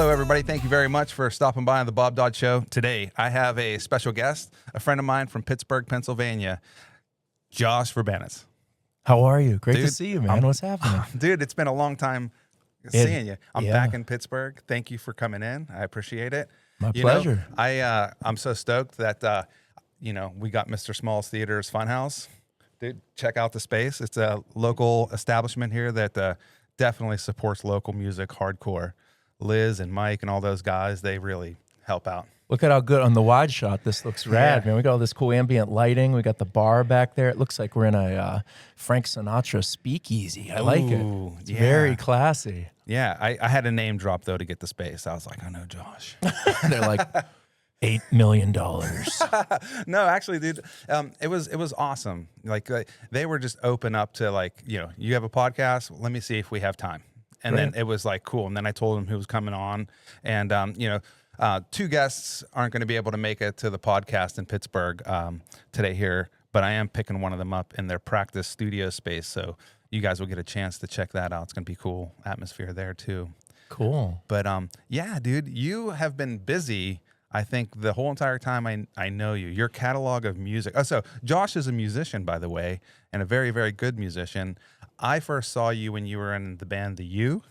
Hello, everybody. Thank you very much for stopping by on the Bob Dodd Show. Today, I have a special guest, a friend of mine from Pittsburgh, Pennsylvania, Josh Verbanets. How are you? Great to see you, man. What's happening? Dude, it's been a long time seeing you. I'm back in Pittsburgh. Thank you for coming in. I appreciate it. My pleasure. I'm so stoked that, we got Mr. Small's Theater's Funhouse. Dude, check out the space. It's a local establishment here that definitely supports local music hardcore. Liz and Mike and all those guys, they really help out. Look at how good on the wide shot this looks rad, man. We got all this cool ambient lighting. We got the bar back there. It looks like we're in a Frank Sinatra speakeasy. I like it. It's very classy. Yeah, I had a name drop, though, to get the space. I was like, I know Josh. They're like, $8 million. No, actually, dude, it was awesome. Like, they were just open up to, like, you have a podcast? Let me see if we have time. And then it was like, cool. And then I told him who was coming on. And, two guests aren't going to be able to make it to the podcast in Pittsburgh today here, but I am picking one of them up in their practice studio space. So you guys will get a chance to check that out. It's going to be cool atmosphere there too. Cool. But yeah, dude, you have been busy, I think, the whole entire time I know you. Your catalog of music. Oh, so Josh is a musician, by the way, and a very, very good musician. I first saw you when you were in the band The U.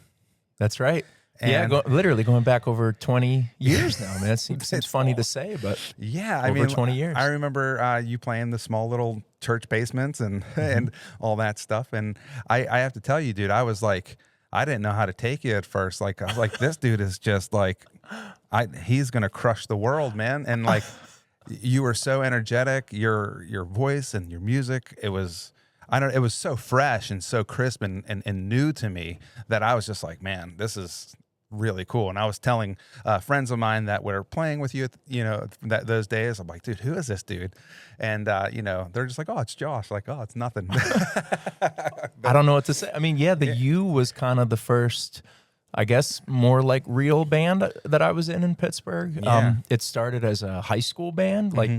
That's right. And literally going back over 20 years now, man. It seems funny to say, but over 20 years. I remember you playing the small little church basements and and all that stuff. And I have to tell you, dude, I was like, I didn't know how to take you at first. Like, I was like, this dude is just like, he's gonna crush the world, man. And like, you were so energetic. Your voice and your music, it was so fresh and so crisp and new to me that I was just like, man, this is really cool. And I was telling friends of mine that were playing with you, those days, I'm like, dude, who is this dude? And, they're just like, oh, it's Josh. Like, oh, it's nothing. I don't know what to say. I mean, the U was kind of the first, I guess, more like real band that I was in Pittsburgh. Yeah. It started as a high school band. Like,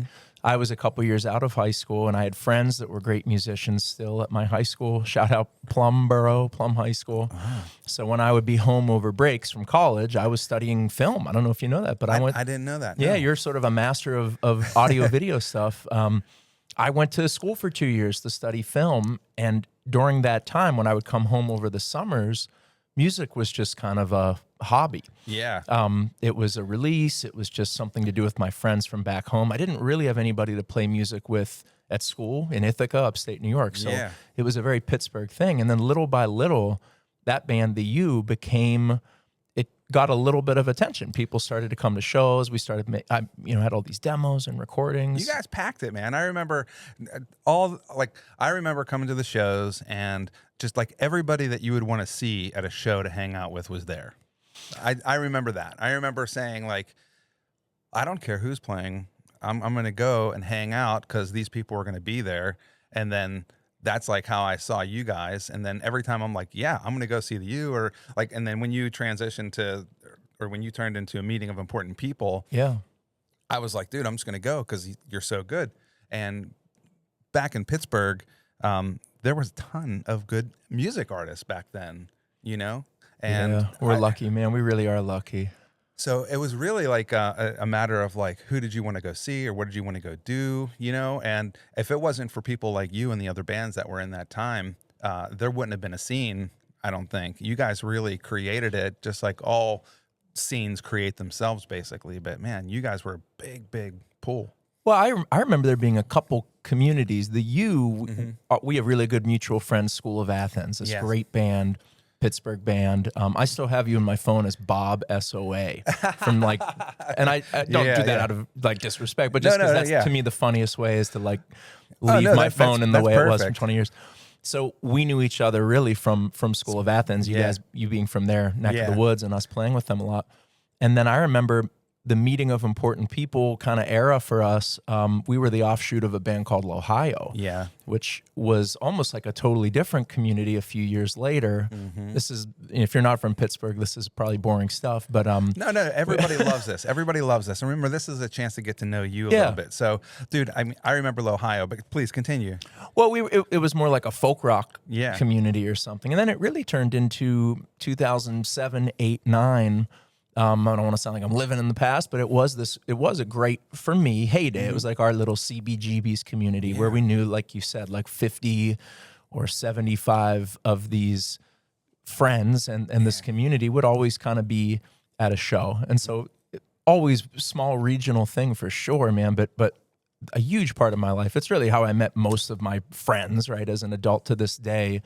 I was a couple years out of high school, and I had friends that were great musicians still at my high school. Shout out Plum High School. Oh. So when I would be home over breaks from college, I was studying film. I don't know if you know that, but I didn't know that. Yeah, no. You're sort of a master of audio video stuff. I went to school for 2 years to study film, and during that time, when I would come home over the summers, music was just kind of a hobby. Yeah. It was a release. It was just something to do with my friends from back home. I didn't really have anybody to play music with at school in Ithaca, upstate New York. So it was a very Pittsburgh thing. And then little by little, that band, The U, it got a little bit of attention. People started to come to shows. We started, had all these demos and recordings. You guys packed it, man. I remember I remember coming to the shows and just like everybody that you would want to see at a show to hang out with was there. I remember that. I remember saying, like, I don't care who's playing. I'm going to go and hang out because these people are going to be there. And then that's like how I saw you guys. And then every time I'm like, yeah, I'm going to go see the U, or like, and then when you transitioned or when you turned into a meeting of important people, I was like, dude, I'm just going to go because you're so good. And back in Pittsburgh, there was a ton of good music artists back then, And we're lucky, man. We really are lucky. So it was really like a matter of like, who did you want to go see or what did you want to go do, And if it wasn't for people like you and the other bands that were in that time, there wouldn't have been a scene, I don't think. You guys really created it, just like all scenes create themselves, basically. But, man, you guys were a big, big pull. Well, I remember there being a couple communities. The U, we have really good mutual friends, School of Athens, this great band. Pittsburgh band. I still have you in my phone as Bob SOA from like, and I don't do that out of like disrespect, but just because that's to me the funniest way is to like leave my phone in the way it was from 20 years. So we knew each other really from School of Athens. You guys, you being from there, neck of the woods, and us playing with them a lot. And then I remember the meeting of important people kind of era for us. We were the offshoot of a band called Ohio, which was almost like a totally different community a few years later. This is, if you're not from Pittsburgh, this is probably boring stuff, but no, everybody loves this. Everybody loves this. And remember, this is a chance to get to know you a little bit. So, dude, I remember Ohio, but please continue. Well, it was more like a folk rock community or something, and then it really turned into 2007, 8, 9. I don't want to sound like I'm living in the past, but it was a great, for me, heyday. It was like our little CBGB's community where we knew, like you said, like 50 or 75 of these friends and this community would always kind of be at a show. And so always small regional thing for sure, man, but a huge part of my life. It's really how I met most of my friends, right? As an adult to this day,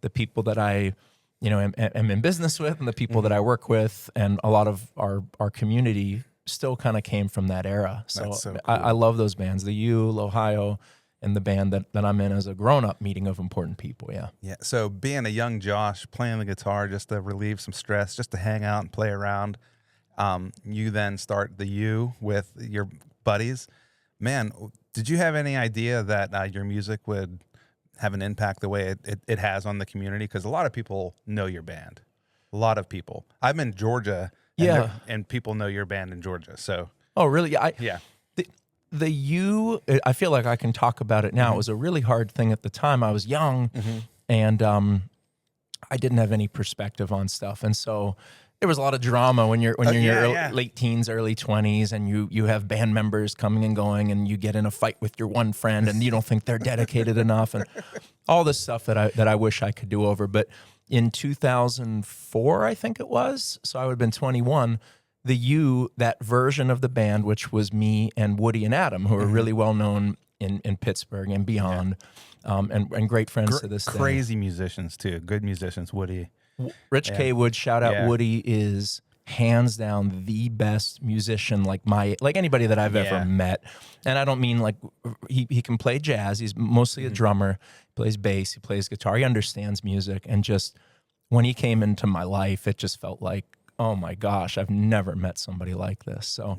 the people that I am in business with and the people that I work with, and a lot of our community still kind of came from that era. So, cool. I love those bands, the U, Ohio, and the band that I'm in as a grown-up meeting of important people, yeah. Yeah, so being a young Josh, playing the guitar just to relieve some stress, just to hang out and play around, you then start the U with your buddies. Man, did you have any idea that your music would have an impact the way it has on the community? Because a lot of people know your band. A lot of people. I'm in Georgia, and people know your band in Georgia. So. Oh, really? Yeah. The U, I feel like I can talk about it now. It was a really hard thing at the time. I was young, and I didn't have any perspective on stuff, and so there was a lot of drama when you're in your late teens, early 20s, and you have band members coming and going, and you get in a fight with your one friend, and you don't think they're dedicated enough, and all this stuff that I wish I could do over. But in 2004, I think it was, so I would have been 21. The U, that version of the band, which was me and Woody and Adam, who are really well known in Pittsburgh and beyond, and great friends to this day. Crazy musicians too, good musicians. Woody. Rich K. Wood, shout out. Woody is hands down the best musician like anybody that I've ever met. And I don't mean like he can play jazz. He's mostly a drummer, plays bass, he plays guitar, he understands music. And just when he came into my life, it just felt like, oh my gosh, I've never met somebody like this. So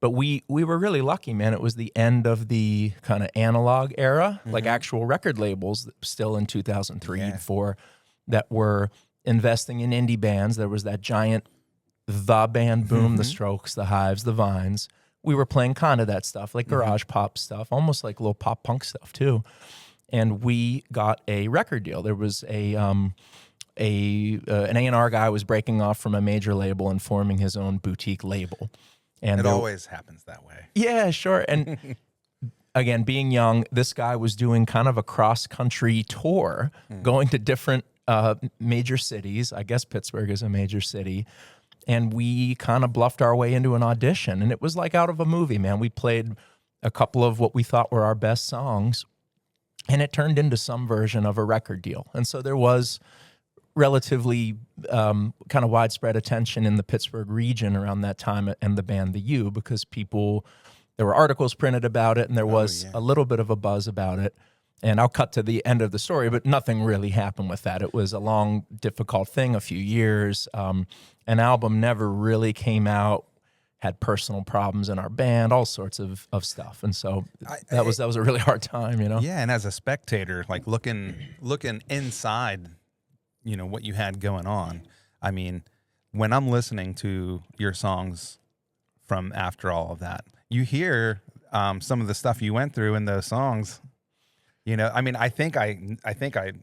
but we were really lucky, man. It was the end of the kind of analog era, like actual record labels still in 2003, 4 that were investing in indie bands. There was that giant The band boom, the Strokes, the Hives, the Vines. We were playing kind of that stuff, like garage pop stuff, almost like little pop punk stuff too. And we got a record deal. There was an A&R guy was breaking off from a major label and forming his own boutique label. And it always happens that way. Yeah, sure. And again, being young, this guy was doing kind of a cross-country tour, going to different major cities. I guess Pittsburgh is a major city. And we kind of bluffed our way into an audition. And it was like out of a movie, man. We played a couple of what we thought were our best songs. And it turned into some version of a record deal. And so there was relatively kind of widespread attention in the Pittsburgh region around that time and the band The U, because there were articles printed about it, and there was a little bit of a buzz about it. And I'll cut to the end of the story, but nothing really happened with that. It was a long, difficult thing, a few years. An album never really came out, had personal problems in our band, all sorts of stuff. And so that was a really hard time, you know? Yeah, and as a spectator, like looking inside, you know, what you had going on. I mean, when I'm listening to your songs from after all of that, you hear some of the stuff you went through in those songs. You know, I mean, I think I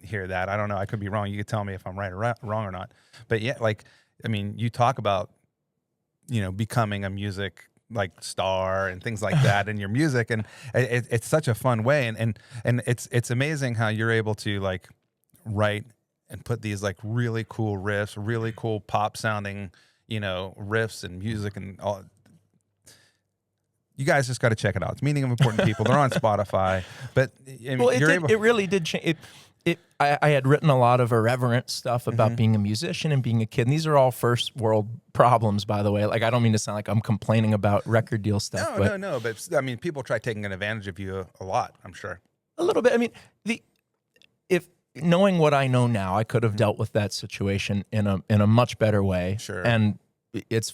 hear that. I don't know. I could be wrong. You could tell me if I'm right or wrong or not. But yeah, like, I mean, you talk about, you know, becoming a music like star and things like that in your music, and it's such a fun way, and it's amazing how you're able to like write and put these like really cool riffs, really cool pop sounding, you know, riffs and music and all. You guys just got to check it out. It's Meaning of Important People. They're on Spotify. But I mean, it really did change. I had written a lot of irreverent stuff about being a musician and being a kid. And these are all first world problems, by the way. Like, I don't mean to sound like I'm complaining about record deal stuff. No. But I mean, people try taking advantage of you a lot, I'm sure. A little bit. I mean, if knowing what I know now, I could have dealt with that situation in a much better way. Sure. And it's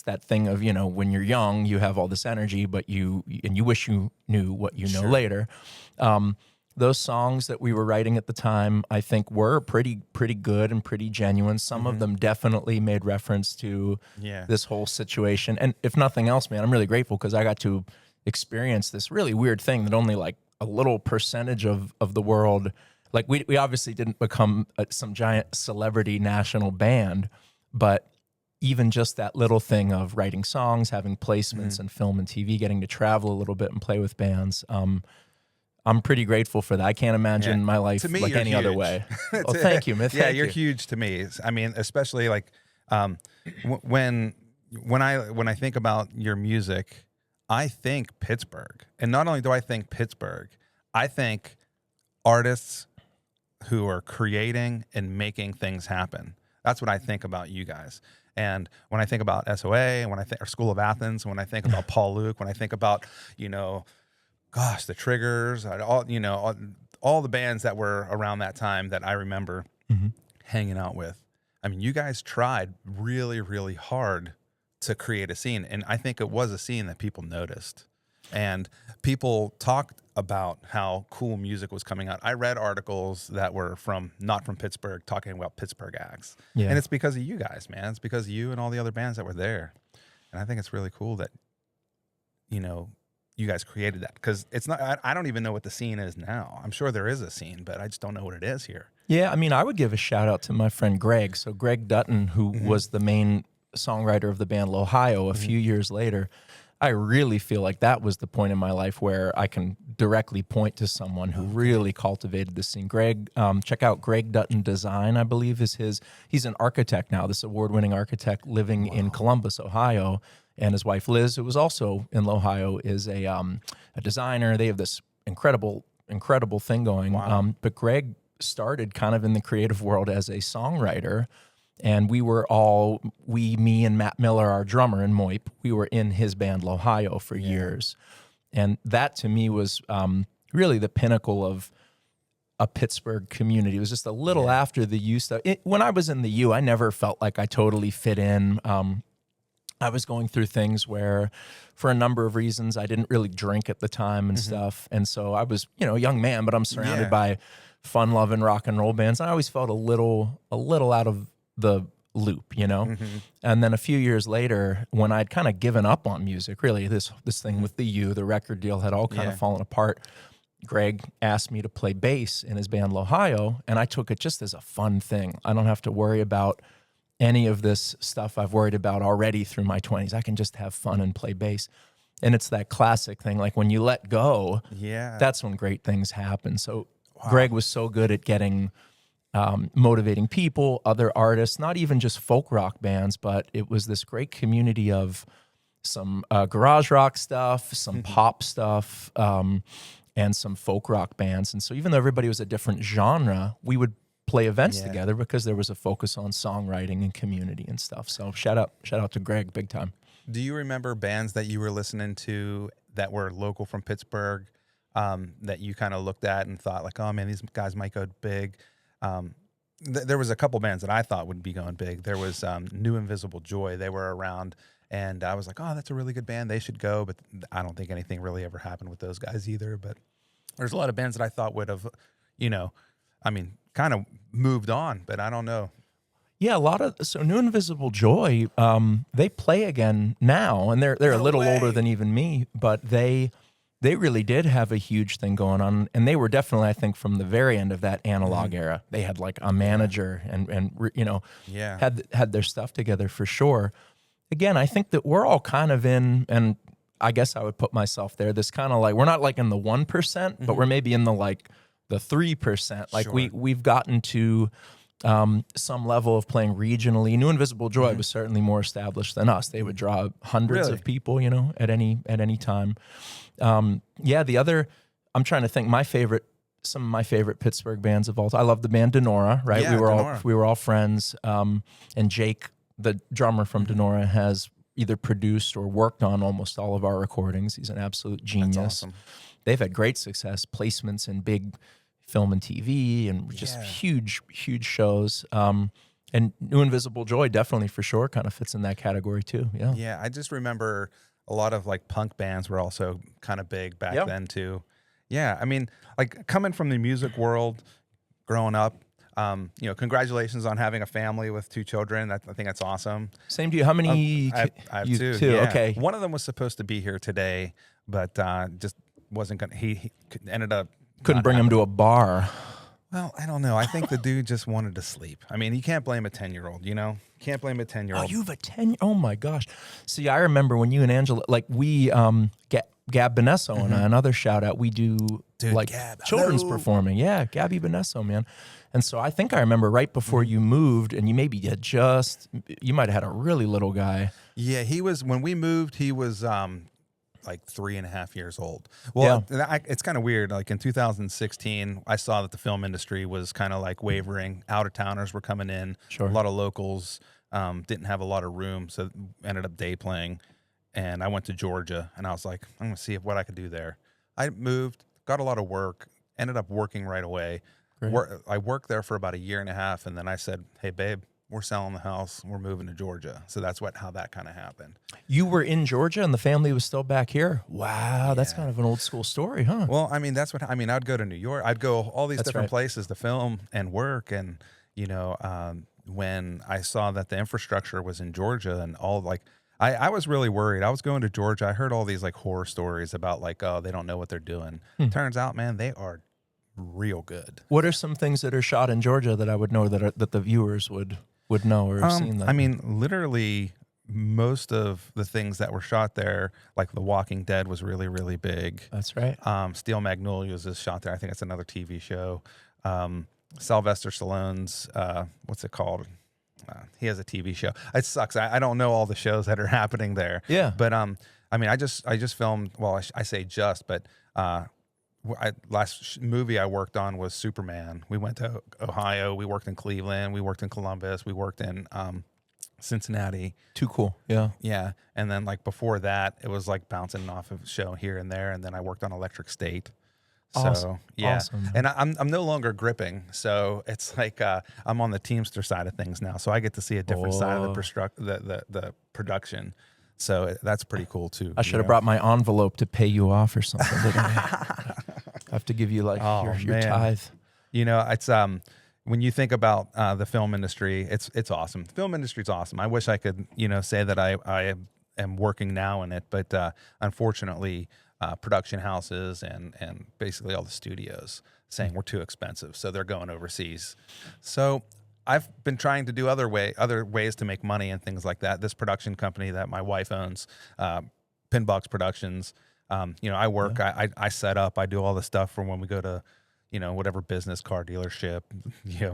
that thing of, you know, when you're young, you have all this energy, but you wish you knew what you know later. Those songs that we were writing at the time, I think, were pretty good and pretty genuine. Some of them definitely made reference to this whole situation. And if nothing else, man, I'm really grateful because I got to experience this really weird thing that only like a little percentage of the world, like we obviously didn't become some giant celebrity national band, but even just that little thing of writing songs, having placements and film and TV, getting to travel a little bit and play with bands. I'm pretty grateful for that. I can't imagine my life like any other way. Well, thank you, man. You're huge to me. I mean, especially like when I think about your music, I think Pittsburgh. And not only do I think Pittsburgh, I think artists who are creating and making things happen. That's what I think about you guys. And when I think about SOA, and when I think or School of Athens, when I think about Paul Luke, when I think about, gosh, the Triggers, all the bands that were around that time that I remember hanging out with. I mean, you guys tried really, really hard to create a scene. And I think it was a scene that people noticed. And people talked about how cool music was coming out. I read articles that were not from Pittsburgh talking about Pittsburgh acts. Yeah. And it's because of you guys, man. It's because of you and all the other bands that were there. And I think it's really cool that, you guys created that. Because it's not, I don't even know what the scene is now. I'm sure there is a scene, but I just don't know what it is here. Yeah, I mean, I would give a shout out to my friend Greg. So Greg Dutton, who was the main songwriter of the band Ohio a few years later. I really feel like that was the point in my life where I can directly point to someone who really cultivated the scene. Greg, check out Greg Dutton Design, I believe is he's an architect now, this award-winning architect living in Columbus, Ohio. And his wife, Liz, who was also in Ohio, is a designer. They have this incredible thing going. Wow. But Greg started kind of in the creative world as a songwriter. And me and Matt Miller, our drummer in Moip, we were in his band, Ohio, for years. And that to me was really the pinnacle of a Pittsburgh community. It was just a little after the U stuff. When I was in the U, I never felt like I totally fit in. I was going through things where, for a number of reasons, I didn't really drink at the time and stuff. And so I was, a young man, but I'm surrounded by fun-loving rock and roll bands. And I always felt a little out of the loop, And then a few years later, when I'd kind of given up on music, really this thing with the record deal had all kind of fallen apart. Greg asked me to play bass in his band Ohio, and I took it just as a fun thing. I don't have to worry about any of this stuff I've worried about already through my 20s. I can just have fun and play bass. And it's that classic thing, like when you let go, that's when great things happen. So Greg was so good at getting motivating people, other artists, not even just folk rock bands, but it was this great community of some garage rock stuff, some pop stuff, and some folk rock bands. And so even though everybody was a different genre, we would play events together because there was a focus on songwriting and community and stuff. So shout out to Greg, big time. Do you remember bands that you were listening to that were local from Pittsburgh that you kind of looked at and thought like, oh man, these guys might go big? There was a couple bands that I thought would be going big. There was New Invisible Joy. They were around, and I was like, oh, that's a really good band. They should go. But I don't think anything really ever happened with those guys either. But there's a lot of bands that I thought would have, kind of moved on. But I don't know. Yeah, so New Invisible Joy, they play again now, and they're a little older than even me, but they really did have a huge thing going on, and they were definitely, I think, from the very end of that analog era. They had like a manager and had their stuff together for sure. Again, I think that we're all kind of in, and I guess I would put myself there, this kind of like, we're not like in the 1%, but we're maybe in the 3%. Like we've gotten to some level of playing regionally. New Invisible Joy was certainly more established than us. They would draw hundreds of people, at any time. The other, I'm trying to think, some of my favorite Pittsburgh bands of all time. I love the band Denora, right? Yeah, we were all friends. And Jake, the drummer from Denora, has either produced or worked on almost all of our recordings. He's an absolute genius. That's awesome. They've had great success, placements in big film and TV, and just huge shows. And New Invisible Joy definitely for sure kind of fits in that category too. Yeah. Yeah. I just remember a lot of like punk bands were also kind of big back then too. Yeah. I mean, like coming from the music world, growing up, congratulations on having a family with 2 children. I think that's awesome. Same to you. How many? I have you 2. Two. Yeah. Okay. One of them was supposed to be here today, but just wasn't going to, he ended up couldn't bring him to a bar. Well, I don't know. I think the dude just wanted to sleep. I mean, you can't blame a 10-year-old, you know? Can't blame a 10-year-old. Oh, you have a 10. Oh my gosh. See, I remember when you and Angela, like we, Gab Benesso and I, another shout out, we do Dude, like Gab, children's hello. performing. Yeah, Gabby Benesso, man. And so I think I remember right before you moved, and you maybe had you might have had a really little guy. Yeah, when we moved, he was like 3.5 years old. Well, it's kind of weird. Like in 2016, I saw that the film industry was kind of like wavering. Out-of-towners were coming in. Sure. A lot of locals didn't have a lot of room, so ended up day playing. And I went to Georgia, and I was like, I'm going to see what I could do there. I moved, got a lot of work, ended up working right away. I worked there for about 1.5 years, and then I said, hey, babe, we're selling the house. We're moving to Georgia. So that's how that kind of happened. You were in Georgia and the family was still back here? Wow, that's kind of an old school story, huh? Well, I mean, I'd go to New York. I'd go all these different places to film and work. And, you know, when I saw that the infrastructure was in Georgia and all like, I was really worried. I was going to Georgia. I heard all these like horror stories about like, oh, they don't know what they're doing. Turns out, man, they are real good. What are some things that are shot in Georgia that I would know that the viewers would know or have seen that? I mean, literally most of the things that were shot there, like The Walking Dead was really, really big. That's right. Steel Magnolias is shot there. I think it's another TV show. Sylvester Stallone's, what's it called? He has a TV show. It sucks. I don't know all the shows that are happening there. Yeah. But I mean, I just filmed. Well, I say just, but last movie I worked on was Superman. We went to Ohio. We worked in Cleveland. We worked in Columbus. We worked in Cincinnati. Too cool. Yeah. Yeah. And then like before that, it was like bouncing off of a show here and there. And then I worked on Electric State. Awesome. So yeah, Awesome. And I'm no longer gripping, so it's like I'm on the Teamster side of things now, so I get to see a different side of the production. So that's pretty cool too. I should have brought my envelope to pay you off or something. I have to give you like your tithe. You know, it's when you think about the film industry, it's awesome. The film industry's awesome. I wish I could say that I am working now in it, but unfortunately. Production houses and basically all the studios saying we're too expensive, so they're going overseas. So I've been trying to do other ways to make money and things like that. This production company that my wife owns, Pinbox Productions. I work, I set up, I do all the stuff for when we go to, whatever business car dealership,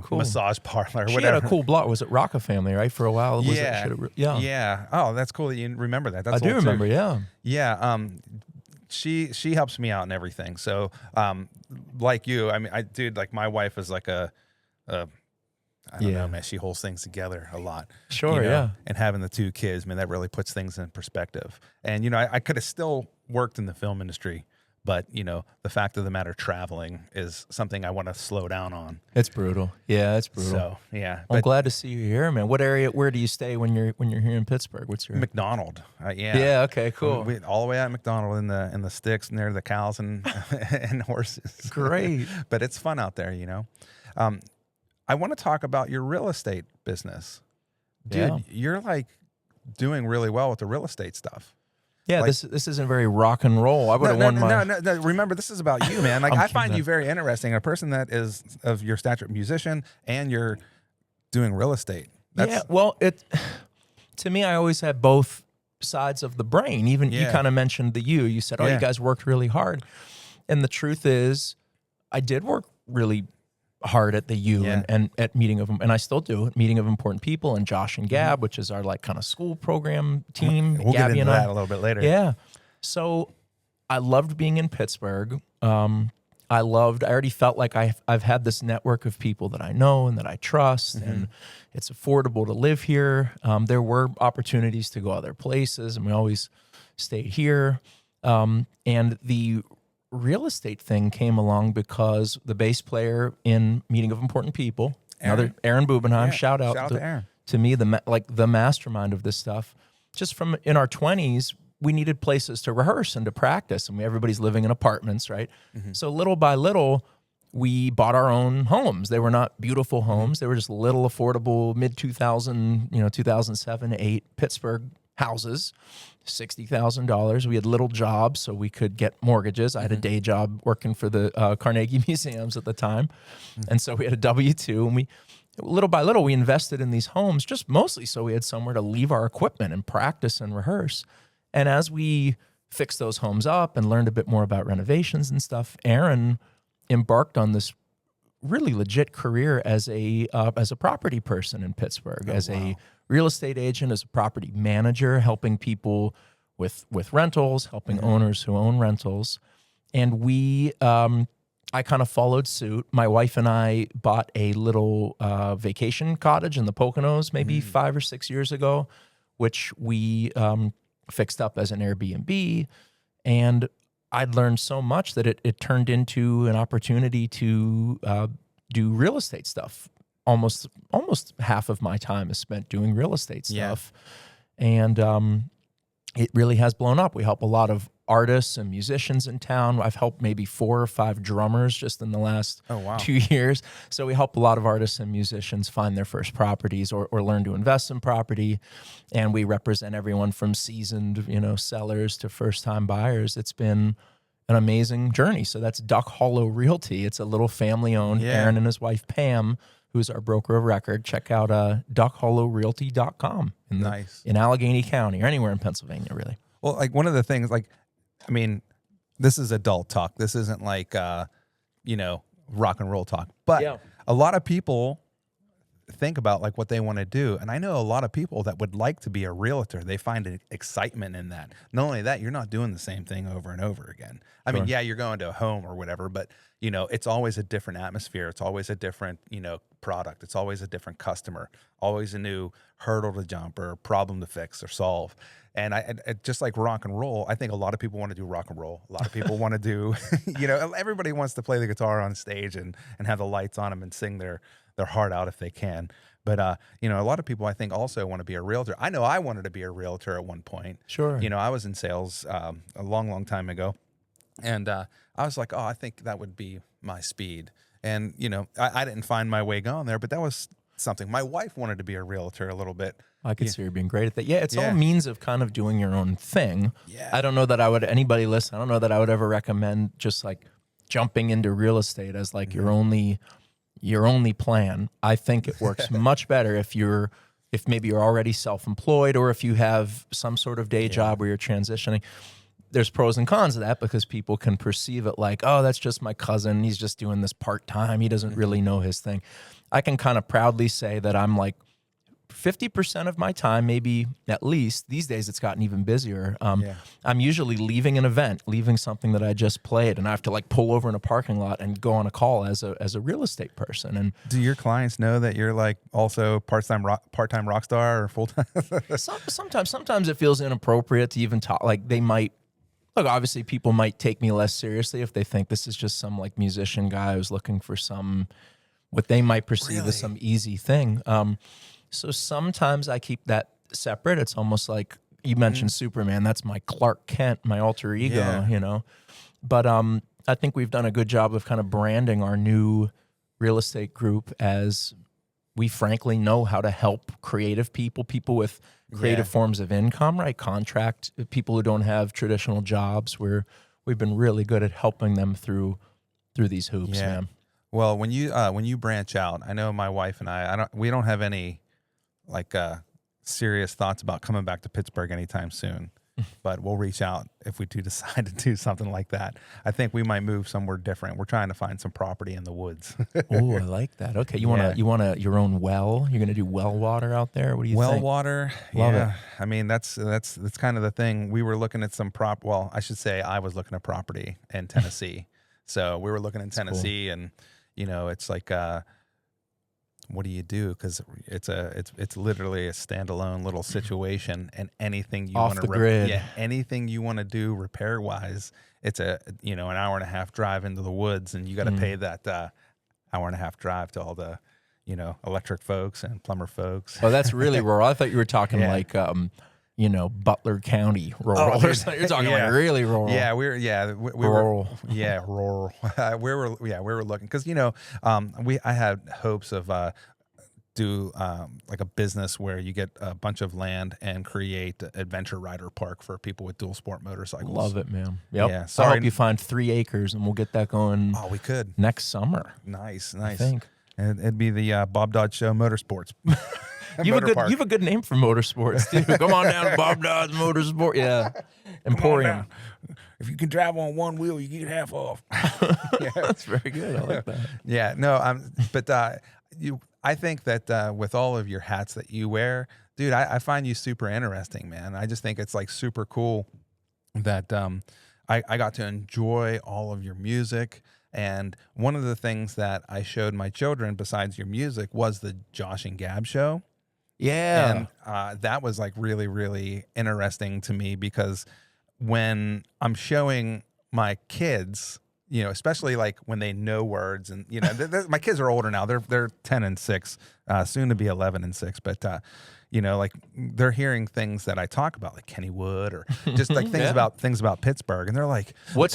cool. Massage parlor, she whatever. Had a cool blog. Was it Rocca Family, right? For a while. Yeah. Oh, that's cool that you remember that. That's I do remember. Too. Yeah. Yeah. She helps me out in everything. So, like you, I mean, like my wife is like I don't know, man. She holds things together a lot. Sure, yeah. And having the 2 kids, man, that really puts things in perspective. And I could have still worked in the film industry, but the fact of the matter, traveling is something I want to slow down on. It's brutal. Yeah, it's brutal. So yeah, I'm glad to see you here, man. Where do you stay when you're here in Pittsburgh? What's your McDonald? Yeah. Yeah. Okay. Cool. All the way at McDonald in the sticks near the cows and and horses. Great. But it's fun out there, I want to talk about your real estate business, dude. You're like doing really well with the real estate stuff. Yeah, like, this isn't very rock and roll. I would have won my... No. Remember, this is about you, man. Like I find you very interesting. A person that is of your stature, musician, and you're doing real estate. Well, to me, I always had both sides of the brain. Even you kind of mentioned you said, you guys worked really hard. And the truth is, I did work really hard at the and at Meeting of, and I still do, Meeting of Important People and Josh and Gab, which is our like kind of school program team. We'll get into that a little bit later. Yeah. So I loved being in Pittsburgh. I already felt like I've had this network of people that I know and that I trust, and it's affordable to live here. There were opportunities to go other places, and we always stayed here. And the real estate thing came along because the bass player in Meeting of Important People, Aaron Bubenheim, shout out to Aaron. To me, the mastermind of this stuff. Just from in our 20s, we needed places to rehearse and to practice, and everybody's living in apartments, right? So little by little, we bought our own homes. They were not beautiful homes; they were just little affordable, mid 2000, 2007, 2008 Pittsburgh houses, $60,000. We had little jobs, so we could get mortgages. I had a day job working for the Carnegie Museums at the time. And so we had a W-2, and we, little by little, we invested in these homes, just mostly so we had somewhere to leave our equipment and practice and rehearse. And as we fixed those homes up and learned a bit more about renovations and stuff, Aaron embarked on this really legit career as a property person in Pittsburgh, a real estate agent, as a property manager, helping people with rentals, helping owners who own rentals. And we, I kind of followed suit. My wife and I bought a little vacation cottage in the Poconos maybe 5 or 6 years ago, which we fixed up as an Airbnb. And I'd learned so much that it turned into an opportunity to do real estate stuff. Almost half of my time is spent doing real estate stuff. And it really has blown up. We help a lot of artists and musicians in town. I've helped maybe 4 or 5 drummers just in the last 2 years. So we help a lot of artists and musicians find their first properties or learn to invest in property. And we represent everyone from seasoned, sellers to first-time buyers. It's been an amazing journey. So that's Duck Hollow Realty. It's a little family-owned. Aaron and his wife, Pam, who's our broker of record. Check out duckhollowrealty.com in Allegheny County or anywhere in Pennsylvania, really. Well, like one of the things, I mean, this is adult talk. This isn't like, rock and roll talk. But a lot of people think about like what they want to do. And I know a lot of people that would like to be a realtor. They find excitement in that. Not only that, you're not doing the same thing over and over again. I mean, you're going to a home or whatever, but it's always a different atmosphere. It's always a different, product. It's always a different customer, always a new hurdle to jump or problem to fix or solve. And I just like rock and roll, I think a lot of people want to do rock and roll. A lot of people want to do, everybody wants to play the guitar on stage and have the lights on them and sing their heart out if they can. But, a lot of people I think also want to be a realtor. I know I wanted to be a realtor at one point. Sure. I was in sales a long, long time ago. And I was like, I think that would be my speed. And, I didn't find my way going there, but that was something. My wife wanted to be a realtor a little bit. I could see her being great at that. Yeah, it's all means of kind of doing your own thing. Yeah. I don't know that anybody listen, I don't know that I would ever recommend just like jumping into real estate as like your only plan. I think it works much better if maybe you're already self-employed or if you have some sort of day job where you're transitioning. There's pros and cons of that because people can perceive it like, oh, that's just my cousin. He's just doing this part-time. He doesn't really know his thing. I can kind of proudly say that I'm like 50% of my time, maybe at least, these days it's gotten even busier. I'm usually leaving an event, leaving something that I just played, and I have to like pull over in a parking lot and go on a call as a real estate person. And do your clients know that you're like also part-time rock star or full-time? Sometimes it feels inappropriate to even talk. Like they might, look, obviously people might take me less seriously if they think this is just some like musician guy who's looking for what they might perceive as some easy thing. So sometimes I keep that separate. It's almost like you mentioned Superman. That's my Clark Kent, my alter ego, But I think we've done a good job of kind of branding our new real estate group as we frankly know how to help creative people with creative forms of income, right? Contract people who don't have traditional jobs. We've been really good at helping them through these hoops, man. Well, when you branch out, I know my wife and we don't have any like serious thoughts about coming back to Pittsburgh anytime soon, but we'll reach out if we do decide to do something like that. I think we might move somewhere different. We're trying to find some property in the woods. Oh, I like that. Okay, you want your own well? You're going to do well water out there? What do you think? Well water, love it. I mean, that's kind of the thing. We were looking at some Well, I should say I was looking at property in Tennessee. So we were looking in Tennessee, cool. And it's like. What do you do? Because it's literally a standalone little situation, and anything you want to anything you want to do repair wise, it's an hour and a half drive into the woods, and you got to pay that hour and a half drive to all the electric folks and plumber folks. Oh, that's really rural. I thought you were talking like Butler County rural. You're talking like really rural. Yeah, we rural. Rural. We were looking because I had hopes of do like a business where you get a bunch of land and create an adventure rider park for people with dual sport motorcycles. Love it, man. Yep. Yeah, So I hope you find 3 acres, and we'll get that going. Oh, we could next summer. Nice. I think. And it'd be the Bob Dodd Show Motorsports. You have a good name for motorsports too. Come on down to Bob Dodd's Motorsport. Yeah, Emporium. If you can drive on one wheel, you get half off. Yeah. That's very good. I like that. Yeah, no, but I think that with all of your hats that you wear, dude, I find you super interesting, man. I just think it's like super cool that I got to enjoy all of your music. And one of the things that I showed my children besides your music was the Josh and Gab Show. Yeah. And that was like really, really interesting to me, because when I'm showing my kids, you know, especially like when they know words, and, you know, my kids are older now. They're 10 and 6, soon to be 11 and 6. But, you know, like they're hearing things that I talk about, like Kennywood, or just like things about Pittsburgh. And they're like, what's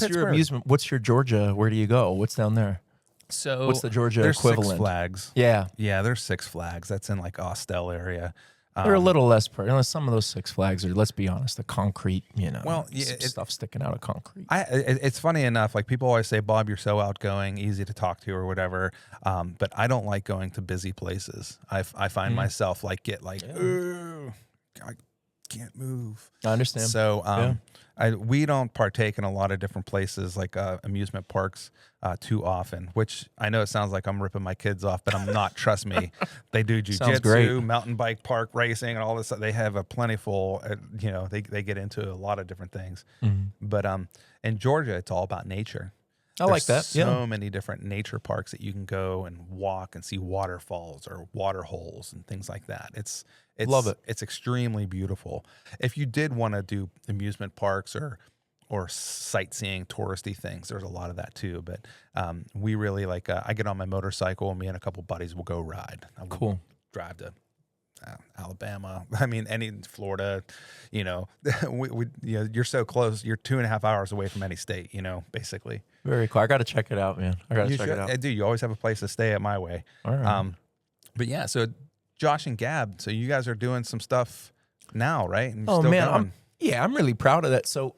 your amusement? What's your Georgia? Where do you go? What's down there? So what's the Georgia equivalent? Six Flags. Yeah. Yeah, there's Six Flags. That's in like Austell area. They're a little less some of those Six Flags are, let's be honest, the concrete, you know, well, stuff sticking out of concrete. It's funny enough, like people always say, Bob, you're so outgoing, easy to talk to or whatever. But I don't like going to busy places. I find myself I can't move. I understand. So we don't partake in a lot of different places like amusement parks too often, which I know it sounds like I'm ripping my kids off, but I'm not. Trust me. They do jiu-jitsu, mountain bike park racing, and all this. They have a plentiful, you know, they get into a lot of different things. But in Georgia, it's all about nature. I like that. So many different nature parks that you can go and walk and see waterfalls or water holes and things like that. Love it. It's extremely beautiful. If you did want to do amusement parks or sightseeing, touristy things, there's a lot of that too. But we really like. I get on my motorcycle, and me and a couple buddies will go ride. Cool. Drive to Alabama. I mean, Florida. You know, you know, you're so close. You're 2.5 hours away from any state. You know, basically. Very cool. I got to check it out, man. I got to check it out. I do. You always have a place to stay at my way. All right. But yeah, so Josh and Gab. So you guys are doing some stuff now, right? And oh man, I'm really proud of that. So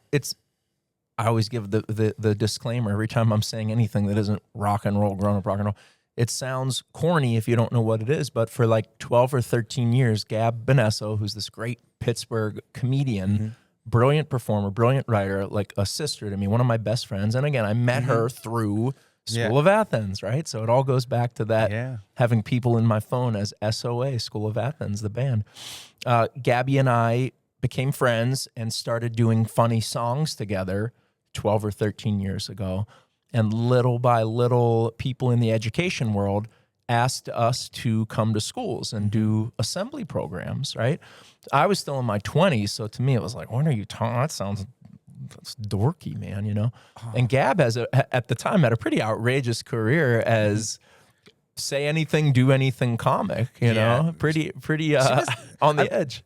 I always give the disclaimer every time I'm saying anything that isn't rock and roll, grown up rock and roll. It sounds corny if you don't know what it is, but for like 12 or 13 years, Gab Benesso, who's this great Pittsburgh comedian, brilliant performer, brilliant writer, like a sister to me, one of my best friends. And again, I met her through School of Athens, right? So it all goes back to that, having people in my phone as SOA, School of Athens, the band. Gabby and I became friends and started doing funny songs together 12 or 13 years ago. And little by little, people in the education world asked us to come to schools and do assembly programs, right? I was still in my 20s, so to me it was like, when are you talking? That's dorky, man, you know? And Gab at the time had a pretty outrageous career as say anything, do anything comic, you know? Pretty on the edge.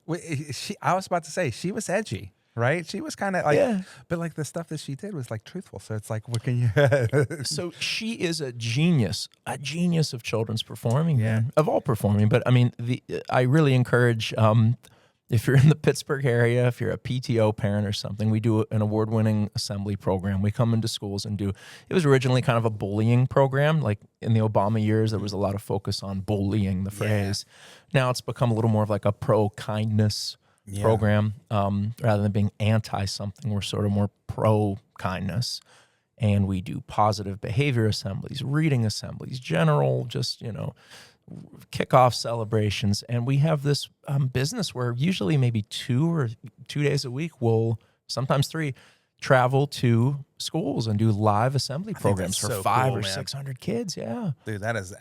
I was about to say, she was edgy. Right? She was kind of like, but like the stuff that she did was like truthful. So it's like, what can you? So she is a genius of children's performing, man, of all performing. But I mean, I really encourage, if you're in the Pittsburgh area, if you're a PTO parent or something, we do an award-winning assembly program. We come into schools and it was originally kind of a bullying program. Like in the Obama years, there was a lot of focus on bullying, the phrase. Now it's become a little more of like a pro-kindness program, rather than being anti-something. We're sort of more pro-kindness. And we do positive behavior assemblies, reading assemblies, general, just, you know, kickoff celebrations. And we have this business where usually maybe 2 days a week, we'll sometimes 3 travel to schools and do live assembly programs for 500 or 600 kids. Yeah, dude, that is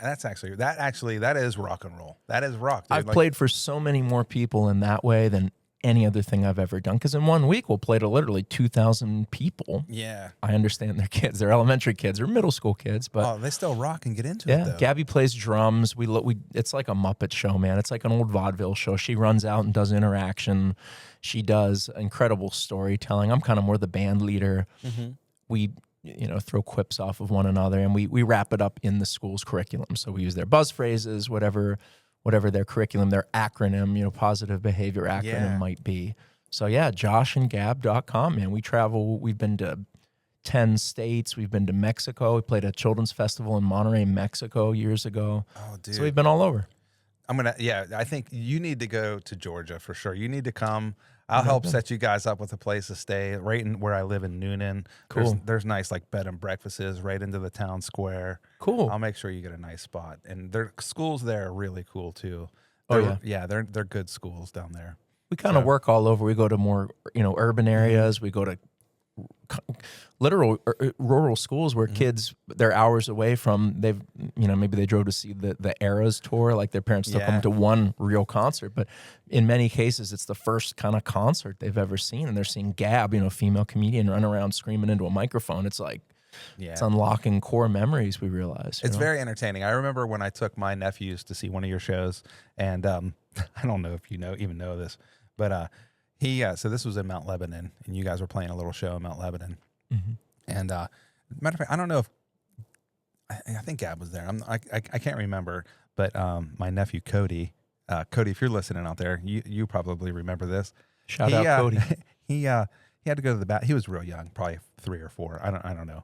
rock and roll. That is rock. Dude. I've played for so many more people in that way than any other thing I've ever done. Because in 1 week we'll play to literally 2,000 people. Yeah, I understand they're kids, they're elementary kids or middle school kids, but they still rock and get into it. Though. Gabby plays drums. We it's like a Muppet show, man. It's like an old vaudeville show. She runs out and does interaction. She does incredible storytelling. I'm kind of more the band leader. We throw quips off of one another, and we wrap it up in the school's curriculum. So we use their buzz phrases, whatever their curriculum, their acronym, positive behavior acronym might be. So yeah, joshandgab.com, man. We travel. We've been to 10 states. We've been to Mexico. We played a children's festival in Monterrey, Mexico years ago. Oh, dude. So we've been all over. I think you need to go to Georgia for sure. You need to come. I'll help set you guys up with a place to stay right in where I live in Noonan. Cool. There's nice like bed and breakfasts right into the town square. Cool. I'll make sure you get a nice spot. And their schools there are really cool too. Yeah, they're good schools down there. We kind of work all over. We go to more, urban areas. We go to literal rural schools where kids, they're hours away from, maybe they drove to see the Eras tour, like their parents took them to one real concert, but in many cases it's the first kind of concert they've ever seen, and they're seeing Gab, female comedian, run around screaming into a microphone. It's like, it's unlocking core memories, we realize. It's very entertaining. I remember when I took my nephews to see one of your shows, and I don't know if you even know this, but so this was in Mount Lebanon, and you guys were playing a little show in Mount Lebanon. Mm-hmm. And matter of fact, I don't know if I think Gab was there. I can't remember, but my nephew Cody, if you're listening out there, you probably remember this. Shout out Cody. He had to go to the bathroom. He was real young, probably 3 or 4. I don't know.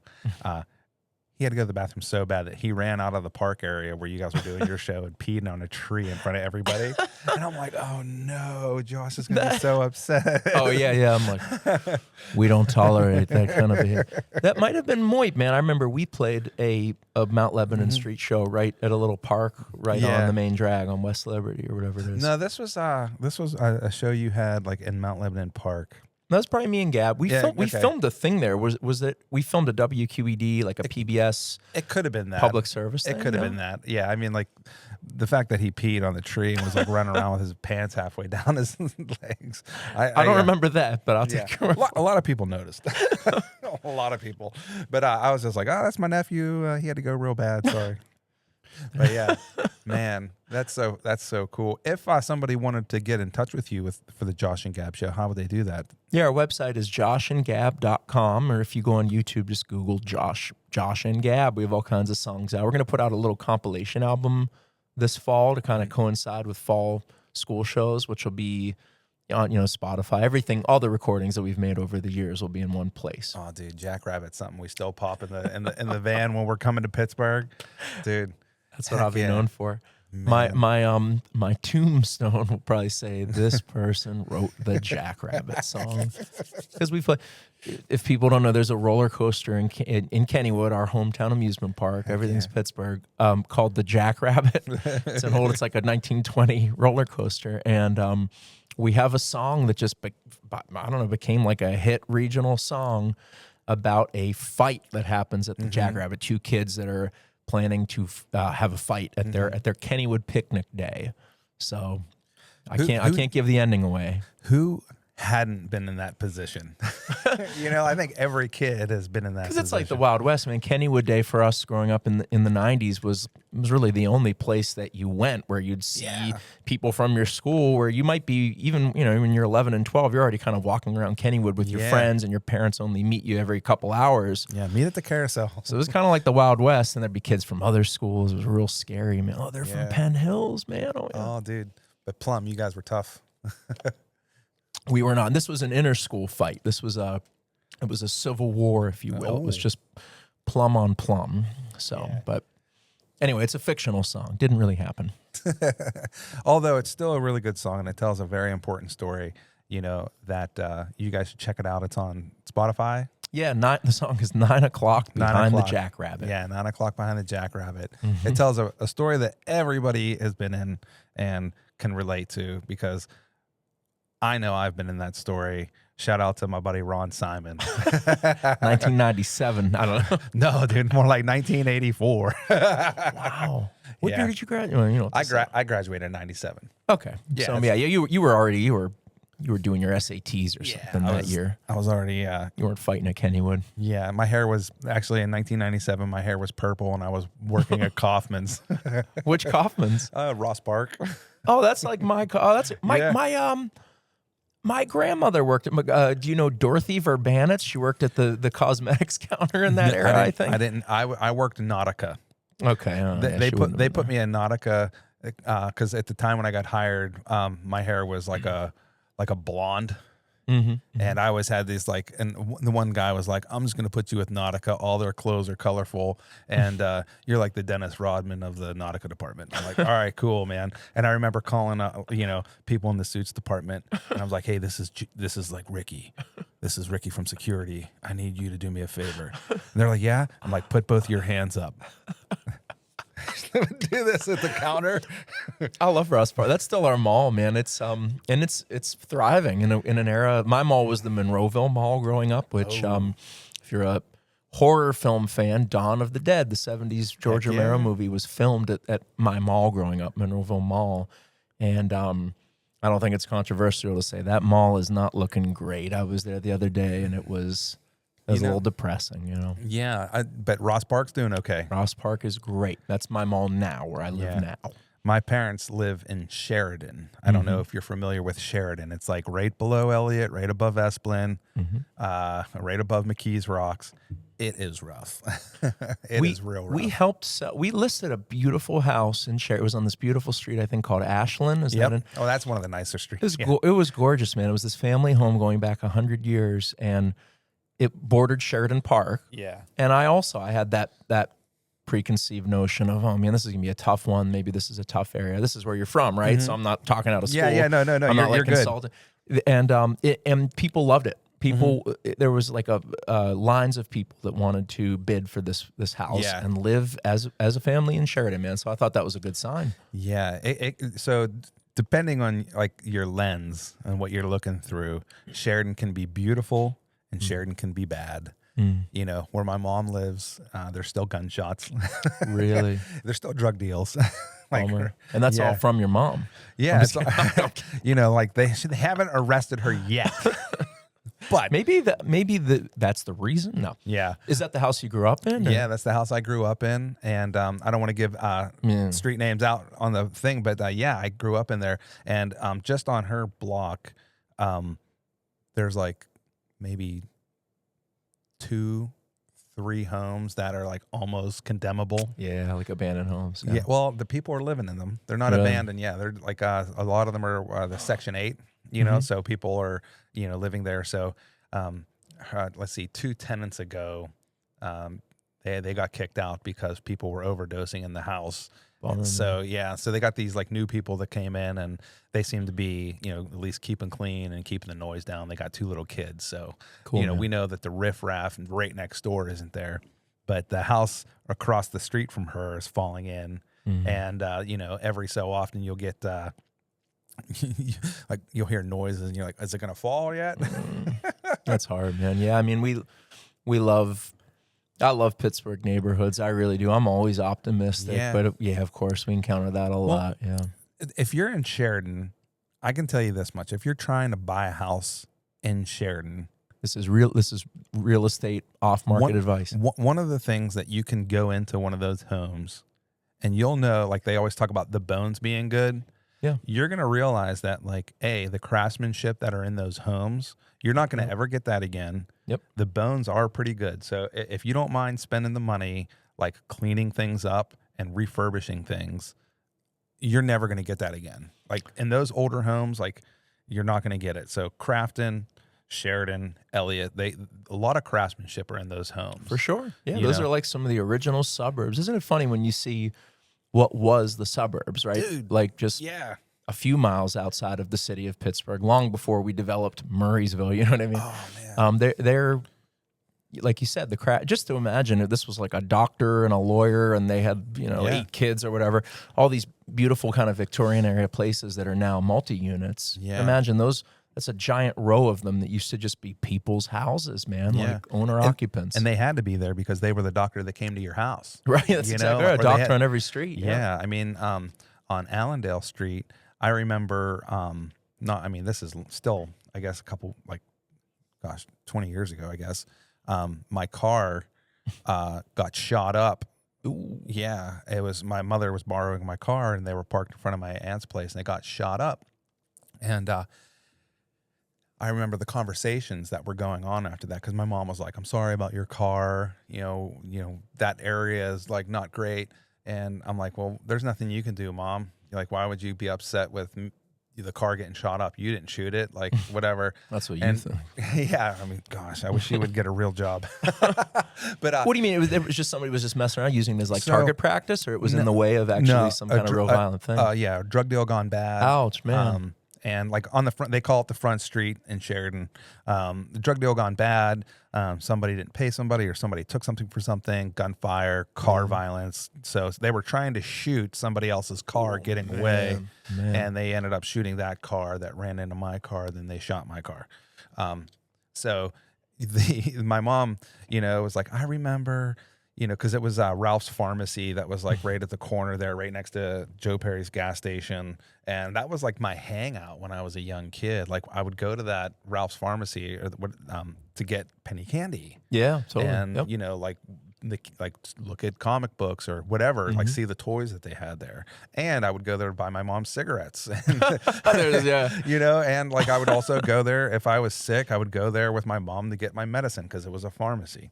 He had to go to the bathroom so bad that he ran out of the park area where you guys were doing your show and peed on a tree in front of everybody. And I'm like, oh no, Josh is going to be so upset. Oh yeah. I'm like, we don't tolerate that kind of behavior. That might have been Moit, man. I remember we played a Mount Lebanon street show right at a little park on the main drag on West Liberty or whatever it is. No, this was a show you had like in Mount Lebanon Park. That's probably me and Gab. We filmed a thing there. Was it? We filmed a WQED, like a PBS. It could have been that public service. It could have been that. Yeah, I mean, like the fact that he peed on the tree and was like running around with his pants halfway down his legs. I don't remember that, but I'll take your word. A lot of people noticed. A lot of people, but I was just like, oh, that's my nephew. He had to go real bad. Sorry. But yeah, man, that's so cool. If somebody wanted to get in touch with you for the Josh and Gab Show, how would they do that? Yeah, our website is joshandgab.com, or if you go on YouTube, just Google Josh and Gab. We have all kinds of songs out. We're going to put out a little compilation album this fall to kind of coincide with fall school shows, which will be on Spotify. Everything, all the recordings that we've made over the years will be in one place. Oh, dude, Jackrabbit's something we still pop in the van when we're coming to Pittsburgh, dude. That's what I'll be known for. Man. My tombstone will probably say this person wrote the Jackrabbit song, because we play. If people don't know, there's a roller coaster in Kennywood, our hometown amusement park. Everything's Pittsburgh, called the Jackrabbit. It's like a 1920 roller coaster, and we have a song that just became like a hit regional song about a fight that happens at the Jackrabbit. 2 kids that are planning to have a fight at their Kennywood picnic day. So I can't give the ending away. Who hadn't been in that position? I think every kid has been in that position. Because it's like the Wild West, man. Kennywood Day for us growing up in the 90s was really the only place that you went where you'd see people from your school, where you might be even, when you're 11 and 12, you're already kind of walking around Kennywood with your friends, and your parents only meet you every couple hours. Yeah, meet at the carousel. So it was kind of like the Wild West, and there'd be kids from other schools. It was real scary, man. Oh, they're from Penn Hills, man. Oh, dude. But Plum, you guys were tough. We were not. And this was an inter-school fight. It was a civil war, if you will. It was just plum on plum. So, but anyway, it's a fictional song. Didn't really happen. Although it's still a really good song, and it tells a very important story, that you guys should check it out. It's on Spotify. Yeah, the song is 9 o'clock behind the Jackrabbit. Yeah, 9 o'clock behind the Jackrabbit. It tells a story that everybody has been in and can relate to, because I know I've been in that story. Shout out to my buddy Ron Simon. 1997. I don't know. No, dude, more like 1984. Wow. What year did you graduate? I graduated in 97. Okay. Yeah. So you were doing your SATs or something that year. I was already you weren't fighting at Kennywood. Yeah, my hair was actually in 1997. My hair was purple, and I was working at Kaufman's. Which Kaufman's? Ross Park. Oh, that's like my. Oh, that's my My grandmother worked at, do you know Dorothy Verbanets? She worked at the cosmetics counter in that era, I think. I didn't. I worked in Nautica. Okay. They put me in Nautica because at the time when I got hired, my hair was like a blonde. And I always had these and the one guy was like, I'm just going to put you with Nautica. All their clothes are colorful. And you're like the Dennis Rodman of the Nautica department. I'm like, all right, cool, man. And I remember calling, people in the suits department. And I was like, hey, this is like Ricky. This is Ricky from security. I need you to do me a favor. And they're like, yeah. I'm like, put both your hands up. Do this at the counter. I love Ross Park. That's still our mall, man. It's and it's thriving in an era. My mall was the Monroeville Mall growing up, which if you're a horror film fan, Dawn of the Dead, the 70s George Romero movie, was filmed at my mall growing up, Monroeville Mall. And I don't think it's controversial to say that mall is not looking great. I was there the other day and it was a little depressing, Yeah, but Ross Park's doing okay. Ross Park is great. That's my mall now, where I live now. My parents live in Sheridan. I don't know if you're familiar with Sheridan. It's like right below Elliott, right above Esplin, right above McKees Rocks. It is rough. It is real rough. We listed a beautiful house in Sheridan. It was on this beautiful street, I think, called Ashland. That's one of the nicer streets. It was gorgeous, man. It was this family home going back 100 years, and it bordered Sheridan Park. Yeah. And I had that preconceived notion of, oh man, this is gonna be a tough one. Maybe this is a tough area. This is where you're from, right? So I'm not talking out of school. Yeah, no. I'm not you're good. consulting. And people loved it. People, there was like lines of people that wanted to bid for this house and live as a family in Sheridan, man. So I thought that was a good sign. Yeah. So depending on like your lens and what you're looking through, Sheridan can be beautiful. And Sheridan can be bad. Where my mom lives, there's still gunshots. Really? There's still drug deals. And that's all from your mom. Yeah. They haven't arrested her yet. But maybe that's the reason. No. Yeah. Is that the house you grew up in? Or? Yeah, that's the house I grew up in. And I don't want to give street names out on the thing, but I grew up in there. And just on her block, there's like maybe 2-3 homes that are like almost condemnable. Yeah, like abandoned homes. Yeah. Well, the people are living in them. They're not abandoned. Yeah, they're like a lot of them are the Section 8. So people are living there. So let's see, 2 tenants ago, they got kicked out because people were overdosing in the house. So they got these like new people that came in, and they seem to be, at least keeping clean and keeping the noise down. They got 2 little kids. So, cool, we know that the riffraff right next door isn't there, but the house across the street from her is falling in. And, every so often you'll get, like you'll hear noises and you're like, is it going to fall yet? That's hard, man. Yeah. I mean, I love Pittsburgh neighborhoods. I really do. I'm always optimistic, but of course we encounter that a lot. Yeah. If you're in Sheridan, I can tell you this much. If you're trying to buy a house in Sheridan, this is real estate off-market advice. One of the things that you can go into one of those homes and you'll know, like they always talk about the bones being good. Yeah. You're going to realize that the craftsmanship that are in those homes, you're not going to ever get that again. Yep. The bones are pretty good. So if you don't mind spending the money, like cleaning things up and refurbishing things, you're never going to get that again. Like in those older homes, like you're not going to get it. So Crafton, Sheridan, Elliott, a lot of craftsmanship are in those homes. For sure. Yeah. Those are like some of the original suburbs. Isn't it funny when you see what was the suburbs, right? Dude, like just a few miles outside of the city of Pittsburgh, long before we developed Murraysville, you know what I mean? Oh, man. They're like you said, just to imagine if this was like a doctor and a lawyer and they had, 8 kids or whatever, all these beautiful kind of Victorian area places that are now multi-units. Yeah. Imagine those. That's a giant row of them that used to just be people's houses, man, like owner-occupants. And they had to be there because they were the doctor that came to your house. Right, that's exactly right. A doctor on every street. Yeah, I mean, on Allendale Street, I remember, this is still, I guess, 20 years ago, I guess. My car got shot up. Ooh. Yeah, it was, my mother was borrowing my car, and they were parked in front of my aunt's place, and they got shot up. And I remember the conversations that were going on after that, because my mom was like, "I'm sorry about your car. That area is like not great." And I'm like, "Well, there's nothing you can do, Mom. Like, why would you be upset with the car getting shot up? You didn't shoot it. Like, whatever." That's what you think. Yeah, I mean, gosh, I wish she would get a real job. But what do you mean? It was just somebody was just messing around using it as like target practice, or it was in the way of actually some kind of real violent thing? Yeah, drug deal gone bad. Ouch, man. And like on the front, they call it the front street in Sheridan. The drug deal gone bad. Somebody didn't pay somebody, or somebody took something for something. Gunfire, car violence. So they were trying to shoot somebody else's car getting away, and they ended up shooting that car that ran into my car. Then they shot my car. So my mom, was like, I remember. Because it was Ralph's Pharmacy that was like right at the corner there, right next to Joe Perry's gas station. And that was like my hangout when I was a young kid. Like I would go to that Ralph's Pharmacy to get penny candy. Yeah, totally. And, like look at comic books or whatever, like see the toys that they had there. And I would go there to buy my mom cigarettes. And, and like I would also go there if I was sick. I would go there with my mom to get my medicine because it was a pharmacy.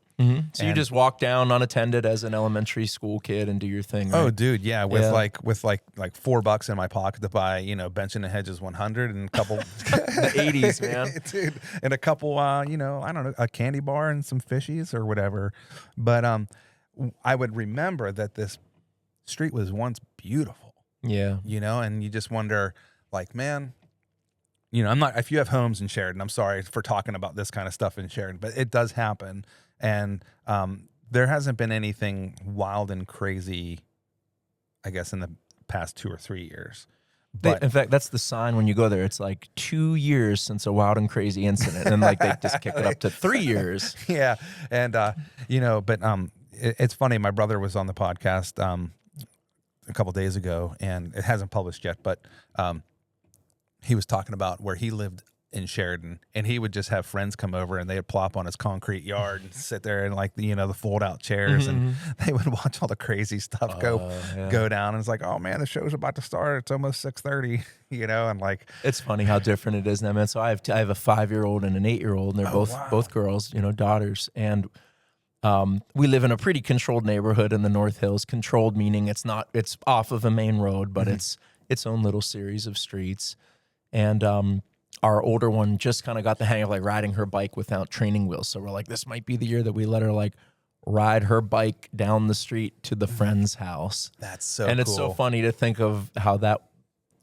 So you just walk down unattended as an elementary school kid and do your thing, right? Oh, dude, yeah, with like $4 in my pocket to buy, Bench and Hedges 100 and a couple the 80s, man, dude, and a couple, I don't know, a candy bar and some fishies or whatever. But I would remember that this street was once beautiful. Yeah, and you just wonder, like, man. I'm not. If you have homes in Sheridan, I'm sorry for talking about this kind of stuff in Sheridan, but it does happen. And there hasn't been anything wild and crazy, I guess, in the past 2 or 3 years. But in fact, that's the sign when you go there. It's like 2 years since a wild and crazy incident, and like they just kick it up to 3 years. Yeah, and but it's funny. My brother was on the podcast a couple days ago, and it hasn't published yet, but he was talking about where he lived in Sheridan, and he would just have friends come over and they'd plop on his concrete yard and sit there and like the fold out chairs, and they would watch all the crazy stuff go down. And it's like, oh man, the show's about to start. It's almost 6:30, and like it's funny how different it is now, man. So I have a 5-year-old and an 8-year-old, and they're both girls, daughters, and we live in a pretty controlled neighborhood in the North Hills. Controlled meaning it's off of a main road, but it's its own little series of streets. And our older one just kind of got the hang of like riding her bike without training wheels. So we're like, this might be the year that we let her like ride her bike down the street to the friend's house. That's so and cool. It's so funny to think of how that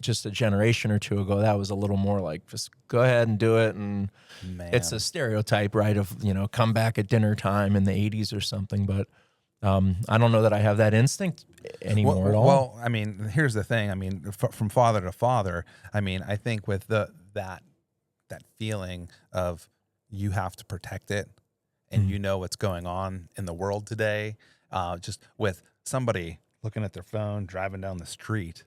just a generation or two ago, that was a little more like, just go ahead and do it. And it's a stereotype, right, of, come back at dinner time in the 80s or something. But I don't know that I have that instinct anymore at all. Well, I mean, here's the thing. I mean, from father to father, I mean, I think with that feeling of you have to protect it, and what's going on in the world today, just with somebody looking at their phone, driving down the street.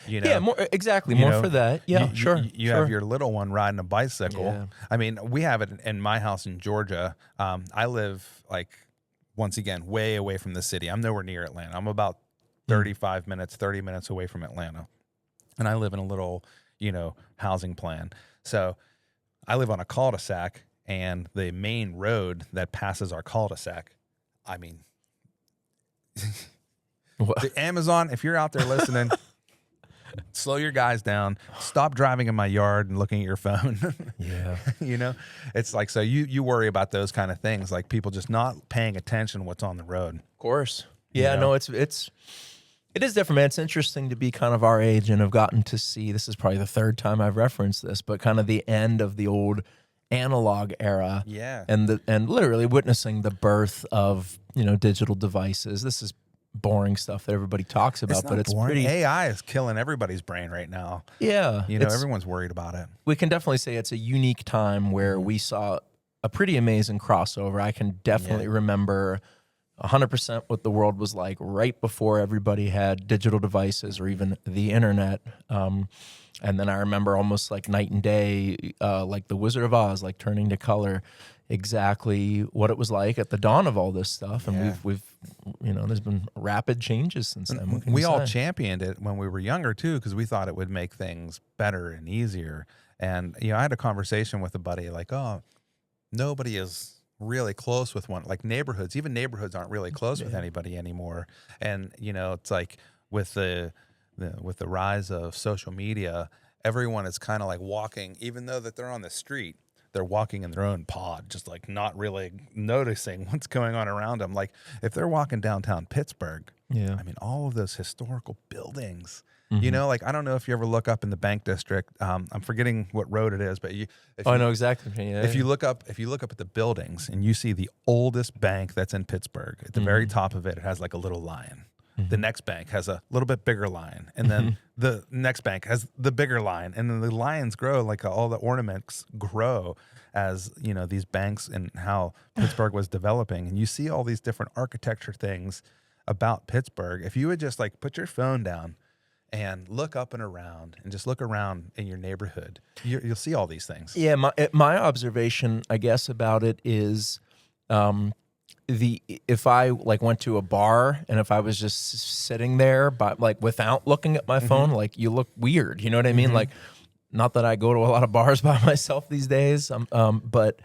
Yeah, more for that. Yeah, sure. You have your little one riding a bicycle. Yeah. I mean, we have it in my house in Georgia. I live like, once again, way away from the city. I'm nowhere near Atlanta. I'm about 30 minutes away from Atlanta. And I live in a little, housing plan. So I live on a cul-de-sac, and the main road that passes our cul-de-sac, I mean, the Amazon, if you're out there listening, slow your guys down. Stop driving in my yard and looking at your phone. Yeah. It's like, so you worry about those kind of things, like people just not paying attention to what's on the road. Of course. Yeah, no, it is different, man. It's interesting to be kind of our age and have gotten to see, this is probably the third time I've referenced this, but kind of the end of the old analog era. Yeah. And literally witnessing the birth of, digital devices. This is boring stuff that everybody talks about, but it's boring. pretty. AI is killing everybody's brain right now. Yeah. Everyone's worried about it. We can definitely say it's a unique time where we saw a pretty amazing crossover. I can definitely remember 100% what the world was like right before everybody had digital devices or even the internet. And then I remember almost like night and day, like the Wizard of Oz, like turning to color. exactly what it was like at the dawn of all this stuff. And Yeah. we've there's been rapid changes since then. What can We you all say? championed it when we were younger too, because we thought it would make things better and easier. And I had a conversation with a buddy like, oh, nobody is really close with one. Like neighborhoods, even neighborhoods aren't really close with anybody anymore. And it's like with the rise of social media, everyone is kind of like walking, even though that they're on the street, they're walking in their own pod, just like not really noticing what's going on around them. Like if they're walking downtown Pittsburgh, Yeah. I mean, all of those historical buildings, Mm-hmm. like I don't know if you ever look up in the Bank District. I'm forgetting what road it is, but I know exactly. Yeah, if you look up at the buildings and you see the oldest bank that's in Pittsburgh, at the very top of it, it has like a little lion. The next bank has a little bit bigger lion, and then the next bank has the bigger lion, and then the lions grow, like all the ornaments grow as these banks and how Pittsburgh was developing. And you see all these different architecture things about Pittsburgh. If you would just like put your phone down and look up and around and just look around in your neighborhood, you'll see all these things. Yeah, my observation, I guess, about it is if I like went to a bar and if I was just sitting there but like without looking at my phone, like you look weird, you know what I mean? Like, not that I go to a lot of bars by myself these days, but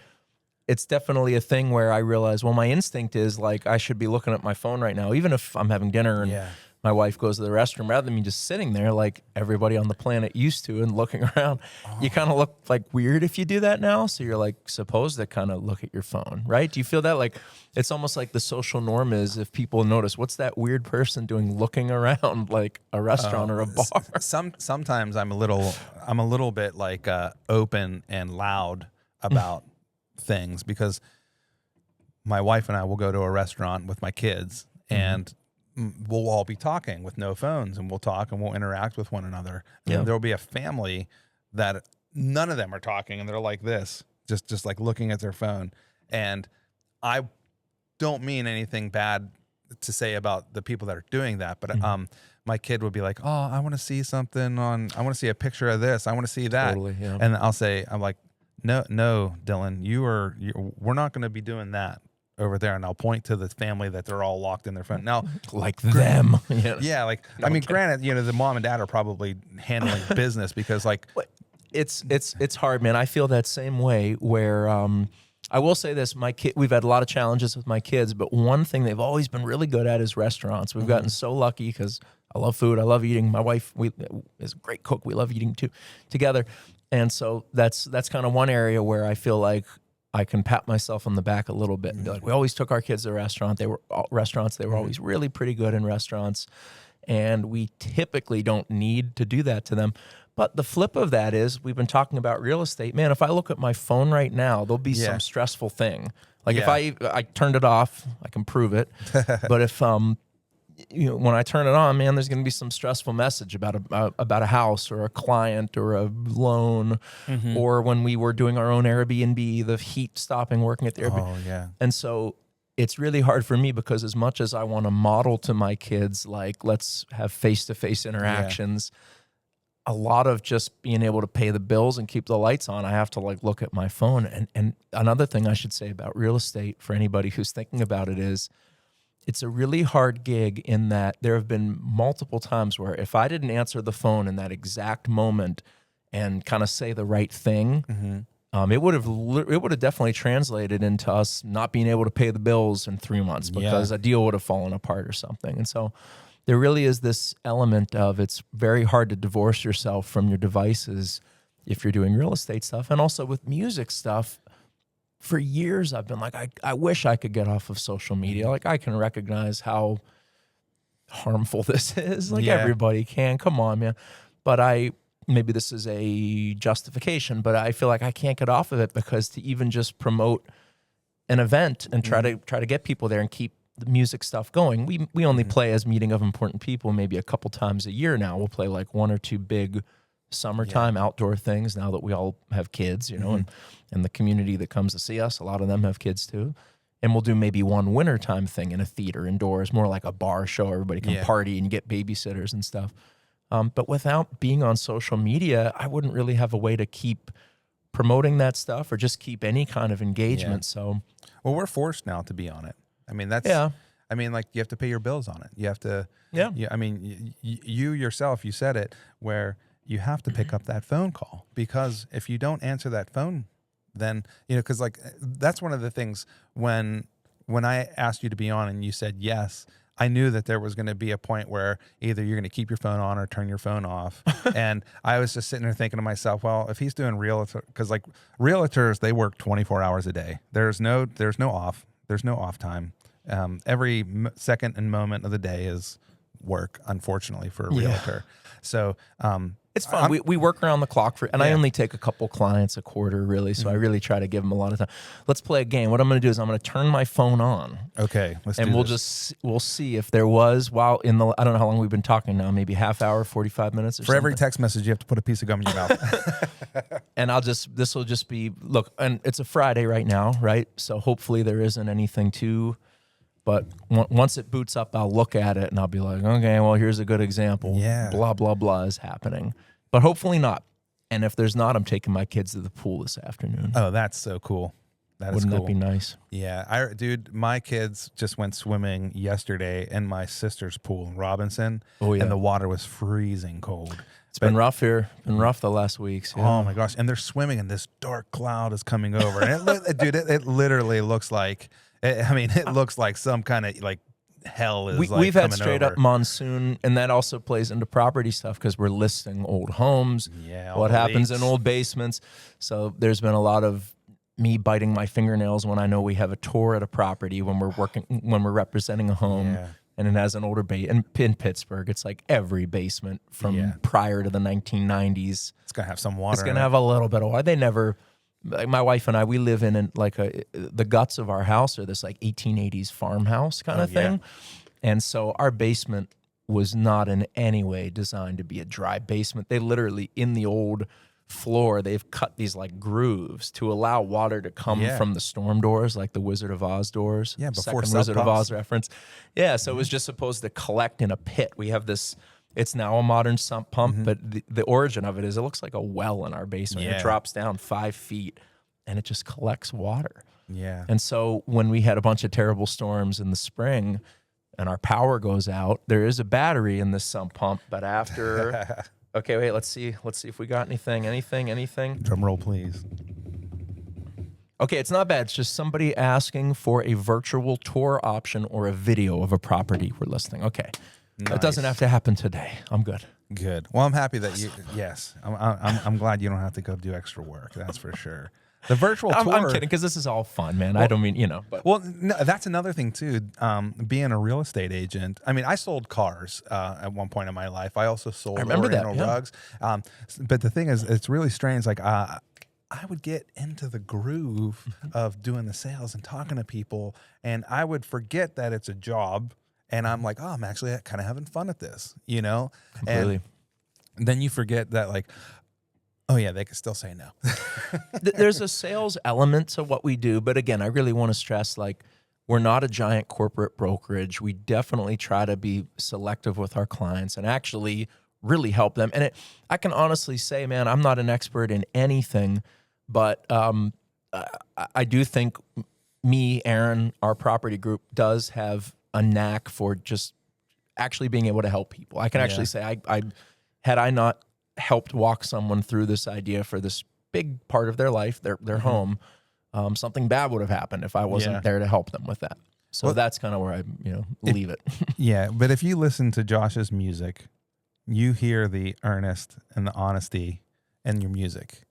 it's definitely a thing where I realize, well, my instinct is like I should be looking at my phone right now, even if I'm having dinner and my wife goes to the restroom, rather than me just sitting there like everybody on the planet used to and looking around. You kind of look like weird if you do that now. So you're like supposed to kind of look at your phone, right? Do you feel that? Like it's almost like the social norm is if people notice, what's that weird person doing looking around like a restaurant or a bar? Sometimes I'm a little bit like open and loud about things, because my wife and I will go to a restaurant with my kids and we'll all be talking with no phones, and we'll talk and we'll interact with one another. And there'll be a family that none of them are talking, and they're like this, just like looking at their phone. And I don't mean anything bad to say about the people that are doing that, but my kid would be like, "Oh, I want to see something I want to see a picture of this. I want to see that." Totally, yeah. And I'm like, "No, Dylan, we're not going to be doing that over there." And I'll point to the family that they're all locked in their phone. Now, Like them. yeah, like I mean, granted, the mom and dad are probably handling business because like It's hard, man. I feel that same way where I will say this, we've had a lot of challenges with my kids, but one thing they've always been really good at is restaurants. We've gotten so lucky because I love food. I love eating. My wife is a great cook. We love eating together. And so that's kind of one area where I feel like I can pat myself on the back a little bit and be like, we always took our kids to restaurants. They were always really pretty good in restaurants. And we typically don't need to do that to them. But the flip of that is we've been talking about real estate. Man, if I look at my phone right now, there'll be some stressful thing. Like if I turned it off, I can prove it. But if when I turn it on, man, there's going to be some stressful message about a house or a client or a loan, or when we were doing our own Airbnb, the heat stopping working at the Airbnb. Oh yeah. And so it's really hard for me because as much as I want to model to my kids, like let's have face-to-face interactions, a lot of just being able to pay the bills and keep the lights on, I have to like look at my phone. And another thing I should say about real estate for anybody who's thinking about it is it's a really hard gig in that there have been multiple times where if I didn't answer the phone in that exact moment and kind of say the right thing, it would have definitely translated into us not being able to pay the bills in 3 months because a deal would have fallen apart or something. And so there really is this element of it's very hard to divorce yourself from your devices if you're doing real estate stuff. And also with music stuff, for years I've been like, I wish I could get off of social media. Like I can recognize how harmful this is. Like everybody can. Come on, man. But maybe this is a justification, but I feel like I can't get off of it because to even just promote an event and try to get people there and keep the music stuff going. We only play as Meeting of Important People maybe a couple times a year now. We'll play like one or two big summertime outdoor things now that we all have kids, and the community that comes to see us, a lot of them have kids too. And we'll do maybe one wintertime thing in a theater indoors, more like a bar show. Everybody can party and get babysitters and stuff. But without being on social media, I wouldn't really have a way to keep promoting that stuff or just keep any kind of engagement. So, well, we're forced now to be on it. I mean, I mean, like, you have to pay your bills on it. You have to, I mean, you yourself, you said it, where you have to pick up that phone call, because if you don't answer that phone, then, because like, that's one of the things when I asked you to be on and you said yes, I knew that there was going to be a point where either you're going to keep your phone on or turn your phone off. And I was just sitting there thinking to myself, well, if he's doing realtor, because like realtors, they work 24 hours a day. There's no off time. Every second and moment of the day is work, unfortunately, for a realtor. So, it's fun. We work around the clock and I only take a couple clients a quarter, really. So I really try to give them a lot of time. Let's play a game. What I'm going to do is I'm going to turn my phone on. Okay, we'll see if there was, I don't know how long we've been talking now, maybe half hour, 45 minutes or for something. every text message, you have to put a piece of gum in your mouth. And this will just be, look, and it's a Friday right now, right? So hopefully there isn't anything but once it boots up, I'll look at it and I'll be like, okay, well, here's a good example. Yeah. Blah, blah, blah is happening. But hopefully not. And if there's not, I'm taking my kids to the pool this afternoon. Oh, that's so cool. Wouldn't that be nice? Yeah. Dude, my kids just went swimming yesterday in my sister's pool in Robinson. Oh, yeah. And the water was freezing cold. It's been rough here. Been rough the last weeks. Yeah. Oh, my gosh. And they're swimming and this dark cloud is coming over. And it literally looks like... it looks like some kind of like hell is we've had straight up monsoon, and that also plays into property stuff because we're listing old homes. Yeah, what happens in old basements. So there's been a lot of me biting my fingernails when I know we have a tour at a property when we're representing a home. Yeah. And it has an older and in Pittsburgh, it's like every basement from prior to the 1990s. It's gonna have some water. It's gonna have a little bit of water. They never. Like my wife and I, we live in the guts of our house are this like 1880s farmhouse kind of thing. And so our basement was not in any way designed to be a dry basement. They literally, in the old floor, they've cut these like grooves to allow water to come from the storm doors, like the Wizard of Oz doors. Yeah, before Second Wizard of Oz reference. Yeah, so it was just supposed to collect in a pit. We have this... It's now a modern sump pump, but the origin of it is it looks like a well in our basement. Yeah. It drops down 5 feet, and it just collects water. Yeah. And so when we had a bunch of terrible storms in the spring and our power goes out, there is a battery in this sump pump, but after... Okay, wait, let's see if we got anything. Drum roll, please. Okay, it's not bad. It's just somebody asking for a virtual tour option or a video of a property we're listing. Okay. Nice. That doesn't have to happen today. I'm good. Good. Well, I'm happy that you. Yes, I'm glad you don't have to go do extra work. That's for sure. The virtual tour. I'm kidding because this is all fun, man. Well, I don't mean But. Well, no, that's another thing too. Being a real estate agent. I mean, I sold cars at one point in my life. I also sold Oriental rugs. But the thing is, it's really strange. Like I would get into the groove of doing the sales and talking to people, and I would forget that it's a job. And I'm like, oh, I'm actually kind of having fun at this, Completely. And then you forget that, like, oh, yeah, they can still say no. There's a sales element to what we do. But again, I really want to stress, like, we're not a giant corporate brokerage. We definitely try to be selective with our clients and actually really help them. And I can honestly say, man, I'm not an expert in anything, but I do think me, Aaron, our property group does have a knack for just actually being able to help people. I can actually say had I not helped walk someone through this idea for this big part of their life, their home, something bad would have happened if I wasn't there to help them with that. So that's kind of where I leave it. Yeah, but if you listen to Josh's music, you hear the earnest and the honesty in your music.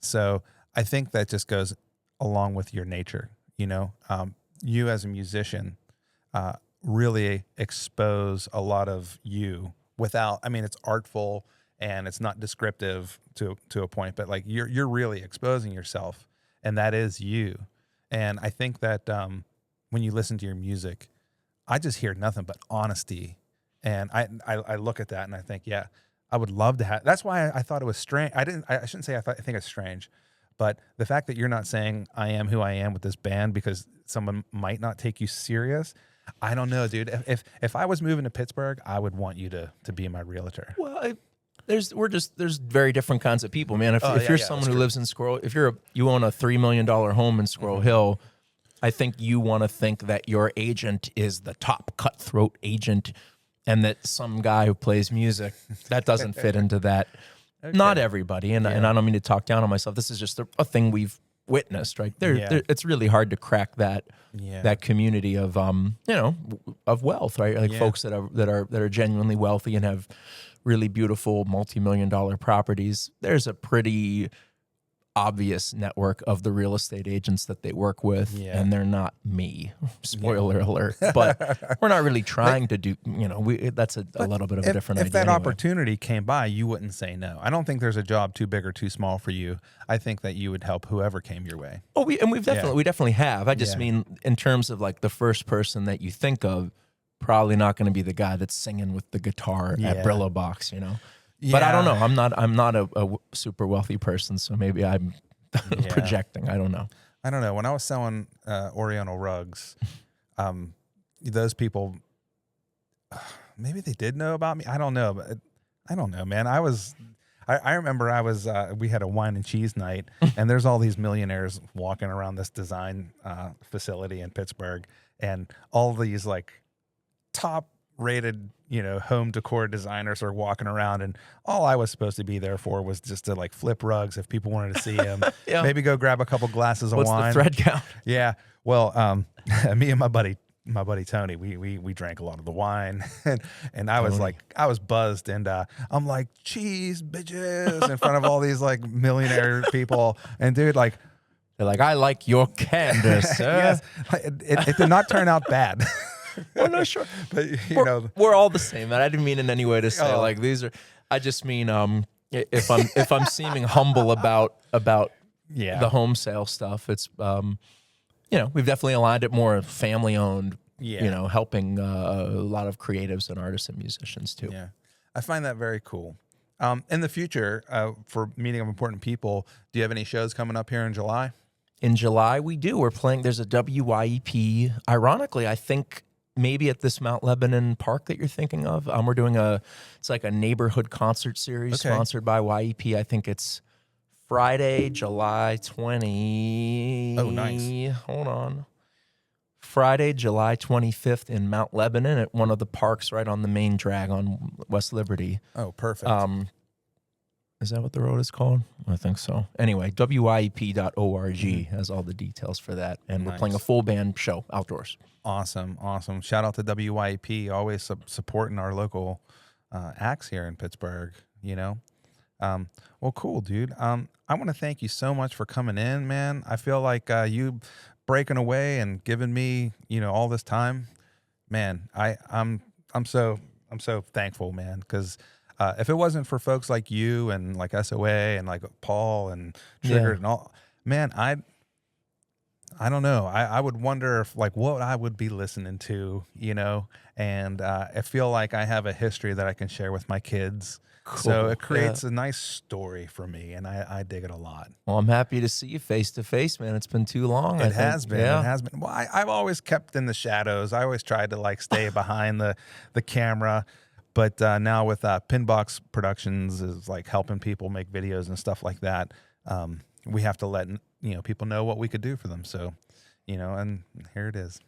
So I think that just goes along with your nature. You as a musician really expose a lot of you without, it's artful and it's not descriptive to a point, but like you're really exposing yourself, and that is you. And I think that when you listen to your music, I just hear nothing but honesty. And I look at that and I think, yeah, I would love to have, that's why I thought it was strange. I shouldn't say I think it's strange, but the fact that you're not saying I am who I am with this band because someone might not take you serious. I don't know, dude. If I was moving to Pittsburgh, I would want you to be my realtor. Well, There's very different kinds of people, man. If you're someone who lives in Squirrel, if you own a $3 million home in Squirrel Hill, I think you want to think that your agent is the top cutthroat agent, and that some guy who plays music, that doesn't fit into that. Okay. Not everybody, and I don't mean to talk down on myself. This is just a thing we've witnessed, right? It's really hard to crack that community of of wealth, right? Like folks that are genuinely wealthy and have really beautiful multi-million-dollar properties. There's a pretty obvious network of the real estate agents that they work with, and they're not me. Spoiler alert. But we're not really trying to do, that's a little bit of a different idea. If that opportunity came by, you wouldn't say no. I don't think there's a job too big or too small for you. I think that you would help whoever came your way. Oh, we definitely have. I just mean in terms of like the first person that you think of, probably not going to be the guy that's singing with the guitar at Brillo Box, But I don't know. I'm not a super wealthy person, so maybe I'm projecting. I don't know. When I was selling Oriental rugs, those people, maybe they did know about me. I don't know, but I don't know, man. I remember we had a wine and cheese night, and there's all these millionaires walking around this design facility in Pittsburgh, and all these like top rated, home decor designers are walking around, and all I was supposed to be there for was just to like flip rugs if people wanted to see them. Maybe go grab a couple glasses of wine. What's the thread count? Yeah. Well, me and my buddy Tony, we drank a lot of the wine, and I was I was buzzed, and I'm like, cheese bitches in front of all these like millionaire people, and dude, like, they're like, I like your candor, sir. Yes, it did not turn out bad. Oh no, sure, but we're all the same, man. I didn't mean in any way to say like these are. I just mean if I'm seeming humble about the home sale stuff, it's we've definitely aligned it more family owned. Helping a lot of creatives and artists and musicians too. Yeah, I find that very cool. In the future, for Meeting of Important People, do you have any shows coming up here in July? In July, we do. We're playing. There's a WYEP. Ironically, I think maybe at this Mount Lebanon Park that you're thinking of. We're doing it's like a neighborhood concert series sponsored by YEP. I think it's Friday, July 20. Oh, nice. Hold on. Friday, July 25th in Mount Lebanon at one of the parks right on the main drag on West Liberty. Oh, perfect. Is that what the road is called? I think so. Anyway, wyep.org has all the details for that. And we're playing a full band show outdoors. Awesome. Shout out to WYP, always supporting our local acts here in Pittsburgh, Well, cool, dude. I want to thank you so much for coming in, man. I feel like you breaking away and giving me, all this time. Man, I'm so thankful, man, because if it wasn't for folks like you and like SOA and like Paul and Triggered and all, man, I don't know. I would wonder if like what I would be listening to, and I feel like I have a history that I can share with my kids. Cool. So it creates a nice story for me, and I dig it a lot. Well, I'm happy to see you face to face, man. It's been too long. It has been. Well, I've always kept in the shadows. I always tried to like stay behind the camera. But now with Pinbox Productions is like helping people make videos and stuff like that. We have to let people know what we could do for them. So, and here it is.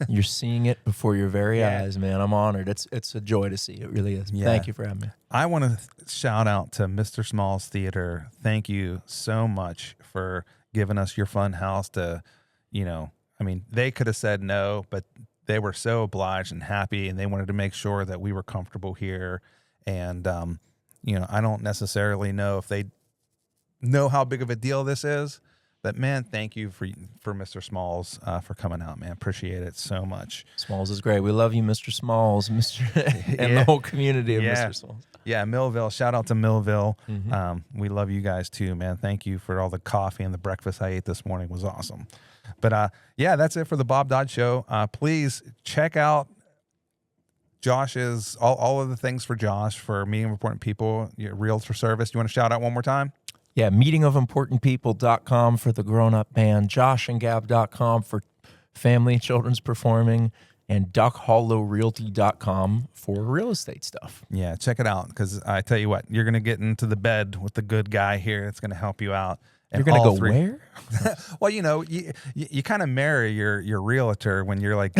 You're seeing it before your very eyes, man. I'm honored. It's a joy to see. It really is. Yeah. Thank you for having me. I want to shout out to Mr. Small's Theater. Thank you so much for giving us your Funhouse to, they could have said no, but they were so obliged and happy, and they wanted to make sure that we were comfortable here. And, I don't necessarily know if they know how big of a deal this is, but man, thank you for Mr. Smalls for coming out, man. Appreciate it so much. Smalls is great. We love you, Mr. Smalls, and the whole community of Mr. Smalls. Yeah, Millvale. Shout out to Millvale. Mm-hmm. We love you guys too, man. Thank you for all the coffee and the breakfast I ate this morning. It was awesome. But that's it for the Bob Dodd Show. Please check out Josh's, all of the things for Josh, for Meeting of Important People, your Realtor service. You want to shout out one more time? Yeah, meetingofimportantpeople.com for the grown-up band, joshandgab.com for family and children's performing, and duckhollowrealty.com for real estate stuff. Yeah, check it out, because I tell you what, you're going to get into the bed with the good guy here that's going to help you out. And You're going to go where? Well, you kind of marry your realtor when you're like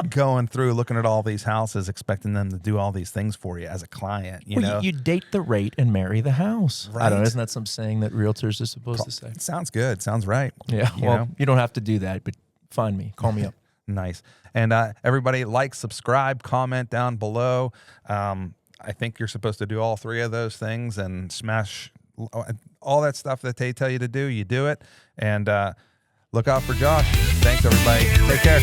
going through looking at all these houses, expecting them to do all these things for you as a client. You date the rate and marry the house. Right. I don't know. Isn't that some saying that realtors are supposed to say? It sounds good. Sounds right. Yeah. You don't have to do that, but find me. Call me up. Nice. And everybody, like, subscribe, comment down below. I think you're supposed to do all three of those things and smash all that stuff that they tell you to do. You do it. And look out for Josh. Thanks, everybody. Take care.